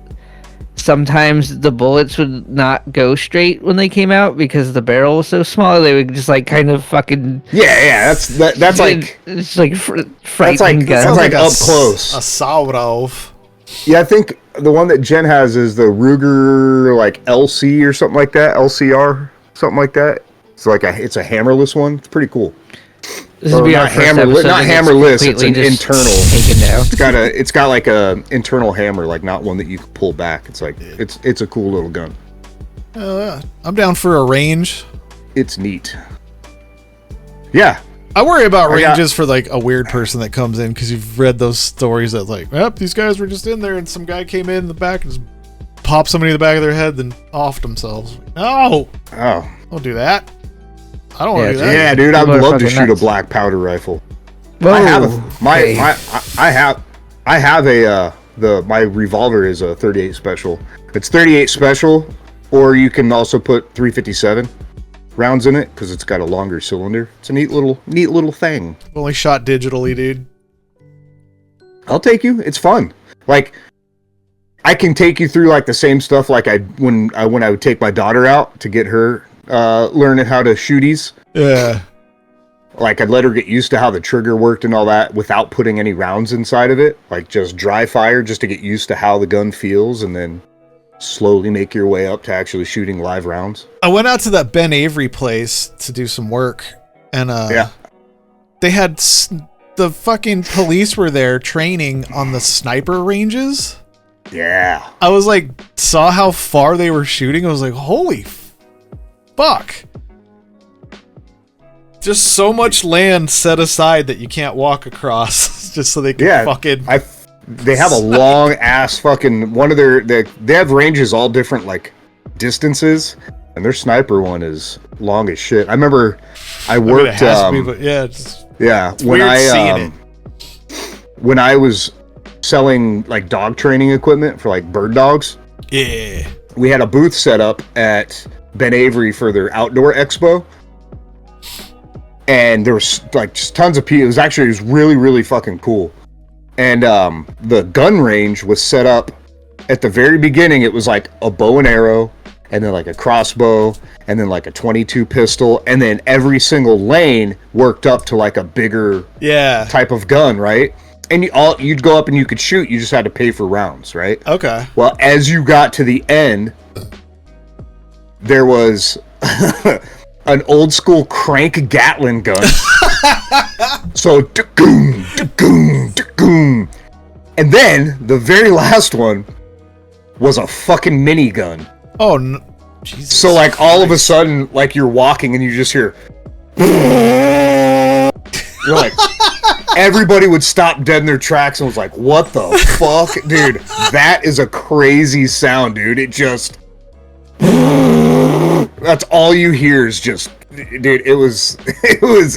sometimes the bullets would not go straight when they came out because the barrel was so small. They would just like kind of fucking. Yeah, that's like It's like frightening gun. that's Sounds like a up s- close. A Saurov. Yeah, I think the one that Jen has is the Ruger like LC or something like that, LCR, something like that. It's like it's a hammerless one. It's pretty cool. This will or be our not first hammerless- episode not that gets hammerless, it's completely an just internal. taken down. It's got like a internal hammer, like not one that you can pull back. It's like it's a cool little gun. I'm down for a range. It's neat. Yeah. I worry about I got- ranges for like a weird person that comes in because you've read those stories that like, yep, these guys were just in there and some guy came in the back and just popped somebody in the back of their head, then offed themselves. No, Oh. don't do that. I don't want to Yeah, do that. Yeah, dude, I'd People are love to fucking shoot nuts. a black powder rifle. Whoa, I have okay. I have a my revolver is a 38 special. It's 38 special, or you can also put 357 rounds in it because it's got a longer cylinder. It's a neat little thing. I've only shot digitally, dude. I'll take you. It's fun. Like I can take you through like the same stuff like when I would take my daughter out to get her learning how to shooties. Yeah. Like I'd let her get used to how the trigger worked and all that without putting any rounds inside of it. Like just dry fire just to get used to how the gun feels and then slowly make your way up to actually shooting live rounds. I went out to that Ben Avery place to do some work, and Yeah. they had the fucking police were there training on the sniper ranges. Yeah. I was like, saw how far they were shooting. I was like, holy fuck. Just so much land set aside that you can't walk across just so they can Yeah. fucking. They have a long ass fucking one of they have ranges all different like distances and their sniper one is long as shit. I remember I mean, it worked has to be, but yeah, it's when weird I seeing it. when I was selling like dog training equipment for like bird dogs, Yeah. we had a booth set up at Ben Avery for their outdoor expo. And there was like just tons of people. It was really, really fucking cool. And the gun range was set up at the very beginning. It was like a bow and arrow, and then like a crossbow, and then like a 22 pistol, and then every single lane worked up to like a bigger type of gun, right? And you'd go up and you could shoot. You just had to pay for rounds, right? Okay. Well, as you got to the end, there was an old school crank Gatling gun. So, da-goom, da-goom, da-goom. And then the very last one was a fucking minigun. Oh, no. Jesus. So, like, all of a sudden, like, you're walking and you just hear. You're like, everybody would stop dead in their tracks and was like, what the fuck? Dude, that is a crazy sound, dude. It just. That's all you hear is just. Dude, it was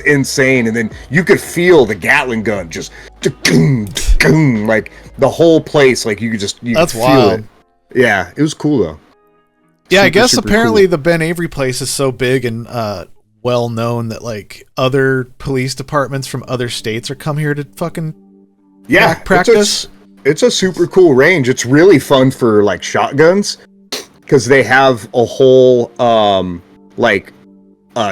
insane. And then you could feel the Gatling gun just. Like, the whole place, like, you could That's feel wild. it. Yeah, it was cool, though. Yeah, I Super, guess super apparently cool. the Ben Avery place is so big and well known that like other police departments from other states are come here to fucking practice. It's a super cool range. It's really fun for like shotguns because they have a whole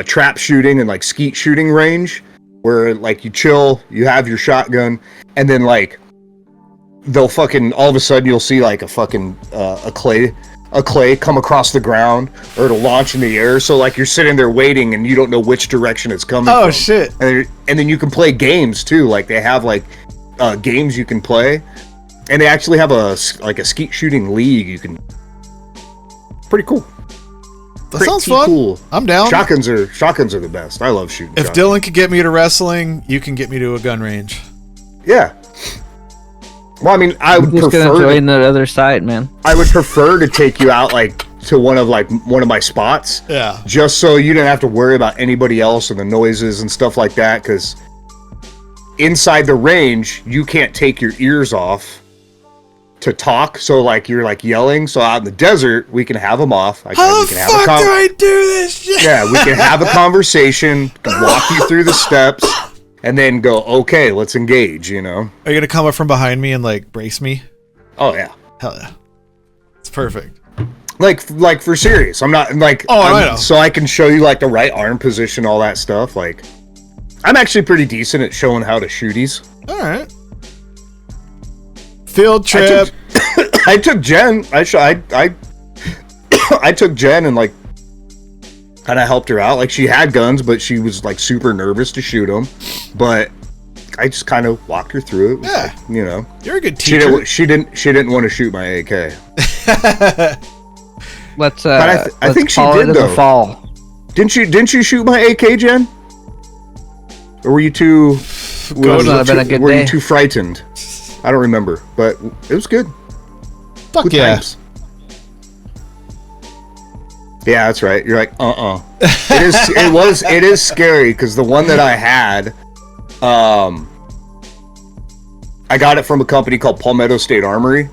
trap shooting and like skeet shooting range where like you chill, you have your shotgun, and then like they'll fucking all of a sudden you'll see like a fucking a clay come across the ground or it'll launch in the air. So like you're sitting there waiting and you don't know which direction it's coming from. Oh shit. And then you can play games too. Like they have like games you can play, and they actually have a skeet shooting league. You can. Pretty cool. That sounds fun. Cool. I'm down. Shotguns are the best. I love shooting. If shotguns. Dylan could get me to wrestling, you can get me to a gun range. Yeah. Well, I mean, I would just prefer gonna join the other side, man. I would prefer to take you out like to one of my spots. Yeah. Just so you didn't have to worry about anybody else and the noises and stuff like that, because inside the range you can't take your ears off to talk. So like you're like yelling. So out in the desert we can have them off. How the fuck do I do this shit? Yeah, we can have a conversation, walk you through the steps, and then go, okay, let's engage, you know? Are you gonna come up from behind me and like brace me? Oh, yeah. Hell yeah. It's perfect. Like for serious. I'm not like, I know. So I can show you like the right arm position, all that stuff. Like, I'm actually pretty decent at showing how to shooties. All right. Field trip. I took Jen. I took Jen and like kind of helped her out. Like she had guns, but she was like super nervous to shoot them. But I just kind of walked her through it. Yeah, like, you know, you're a good teacher. She didn't want to shoot my AK. Let's I think she call did it in though. the fall. Didn't you shoot my AK, Jen? Or were you too? Would have been a good were day. you too frightened? I don't remember, but it was good. Fuck Good yeah. times. Yeah, that's right. You're like, It is scary because the one that I had, I got it from a company called Palmetto State Armory,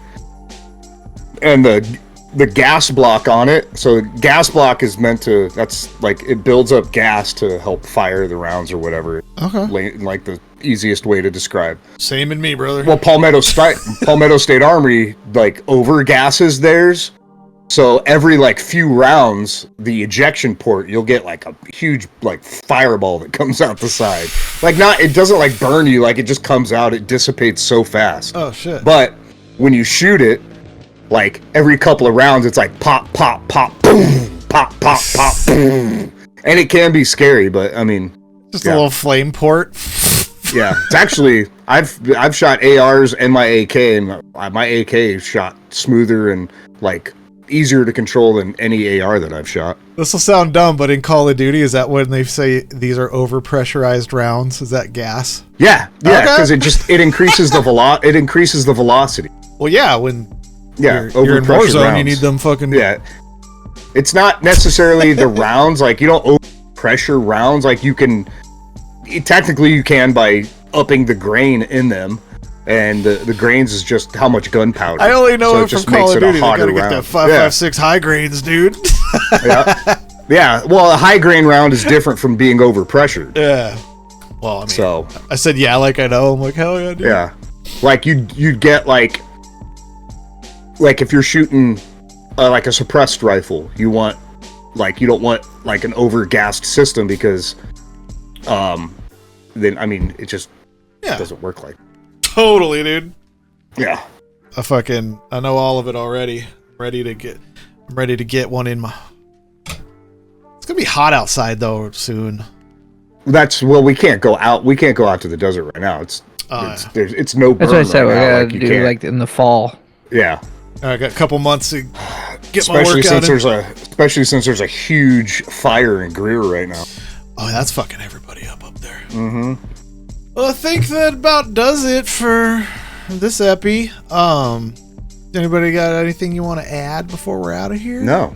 and the gas block on it. So gas block is meant to. That's like it builds up gas to help fire the rounds or whatever. Okay. Like the easiest way to describe. Same in me, brother. Well, Palmetto State Armory like over gases theirs. So every like few rounds, the ejection port, you'll get like a huge like fireball that comes out the side. Like it doesn't like burn you, like it just comes out, it dissipates so fast. Oh shit. But when you shoot it, like every couple of rounds, it's like pop, pop, pop, boom, pop, pop, pop, boom. And it can be scary, but I mean, just a little flame port. Yeah, it's actually I've shot ARs and my AK, and my AK shot smoother and like easier to control than any AR that I've shot. This will sound dumb, but in Call of Duty, is that when they say these are over pressurized rounds? Is that gas? Yeah, because Okay. it increases the velocity. Well, yeah, when Yeah, you're in overpressured Warzone, rounds. you need them fucking. Yeah, it's not necessarily the rounds. Like you don't overpressure rounds. Like you can technically you can by upping the grain in them. And the grains is just how much gunpowder. I only know it from just Call makes of it a Duty. They hotter gotta get round. that 5.56 high grains, dude. Yeah. Well, a high grain round is different from being overpressured. Yeah. Well, I mean, So I said yeah, like I know. I'm like hell yeah, dude. yeah. Like you'd get like if you're shooting like a suppressed rifle, you don't want like an over-gassed system because then I mean it just doesn't work like. Totally, dude. Yeah. I know all of it already. I'm ready to get one in my. It's gonna be hot outside though soon. We can't go out. We can't go out to the desert right now. It's no burn. That's what I said. Right We now. gotta do like in the fall. Yeah. I got a couple months to get my workout in. Especially since there's a huge fire in Greer right now. Oh, that's fucking everybody up there. Mm-hmm. Well, I think that about does it for this epi. Anybody got anything you want to add before we're out of here? No.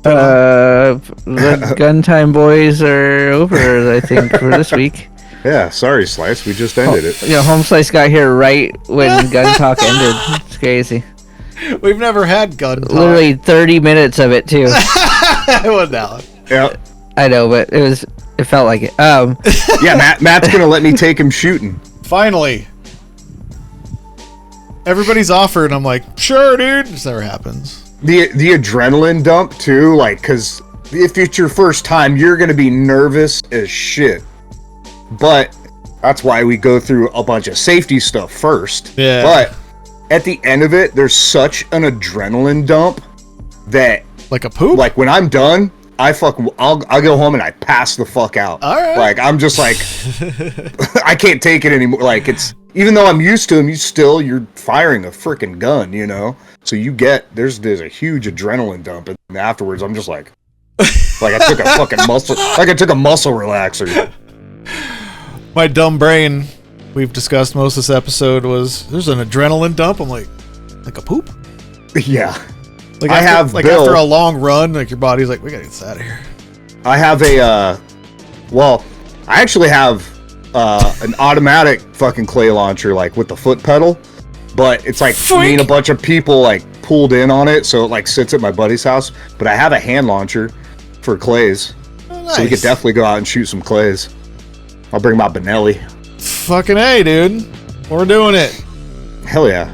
The gun time boys are over, I think, for this week. Yeah, sorry, Slice. We just ended it. Yeah, Home Slice got here right when gun talk ended. It's crazy. We've never had gun talk. Literally 30 minutes of it too. Well, now. Yeah. I know, but it felt like it. Yeah, Matt's gonna let me take him shooting. Finally. Everybody's offered, and I'm like, sure, dude. This never happens. The adrenaline dump too, like, because if it's your first time, you're gonna be nervous as shit. But that's why we go through a bunch of safety stuff first. Yeah. But at the end of it, there's such an adrenaline dump that, like a poop. like when I'm done, I'll go home and I pass the fuck out. All right. Like I'm just like I can't take it anymore. Like it's even though I'm used to them, you're firing a freaking gun, you know. So there's a huge adrenaline dump, and afterwards I'm just like I took a fucking muscle relaxer. My dumb brain, we've discussed most of this episode, there's an adrenaline dump. I'm like a poop? Yeah. Like Bill, after a long run, like your body's like, we gotta get this out of here. I have I actually have an automatic fucking clay launcher, like with the foot pedal, but it's like me and a bunch of people like pulled in on it, so it like sits at my buddy's house. But I have a hand launcher for clays, so we could definitely go out and shoot some clays. I'll bring my Benelli. Fucking A, dude. We're doing it. Hell yeah.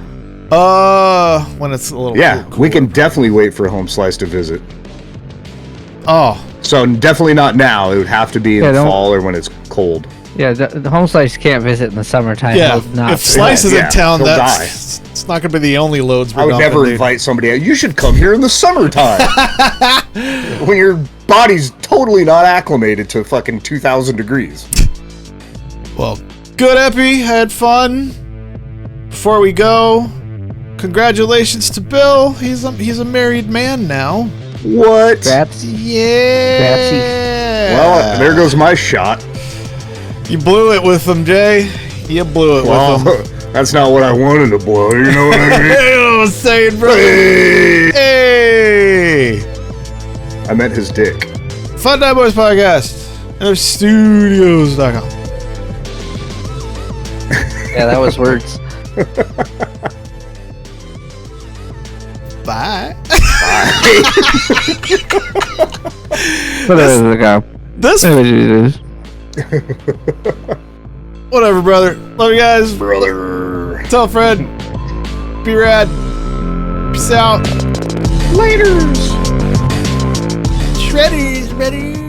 When it's a little cool. We can definitely wait for Home Slice to visit. Oh. So definitely not now. It would have to be in the fall or when it's cold. Yeah, the Home Slice can't visit in the summertime. Yeah, if Slice is in town, it's not going to be the only loads. I would never invite somebody out. You should come here in the summertime. When your body's totally not acclimated to fucking 2,000 degrees. Well, good epi. Had fun. Before we go, congratulations to Bill. He's a married man now. What? Perhaps. Yeah. Well, there goes my shot. You blew it with him, Jay. You blew it with him. That's not what I wanted to blow. You know what I mean? You know what I'm saying, bro? Hey. I meant his dick. Fun Time Boys Podcast. Studios.com. Yeah, that was words. Bye. Bye. Whatever, brother. Love you guys. Brother. Tell a friend. Be rad. Peace out. Laters. Shreddies, ready.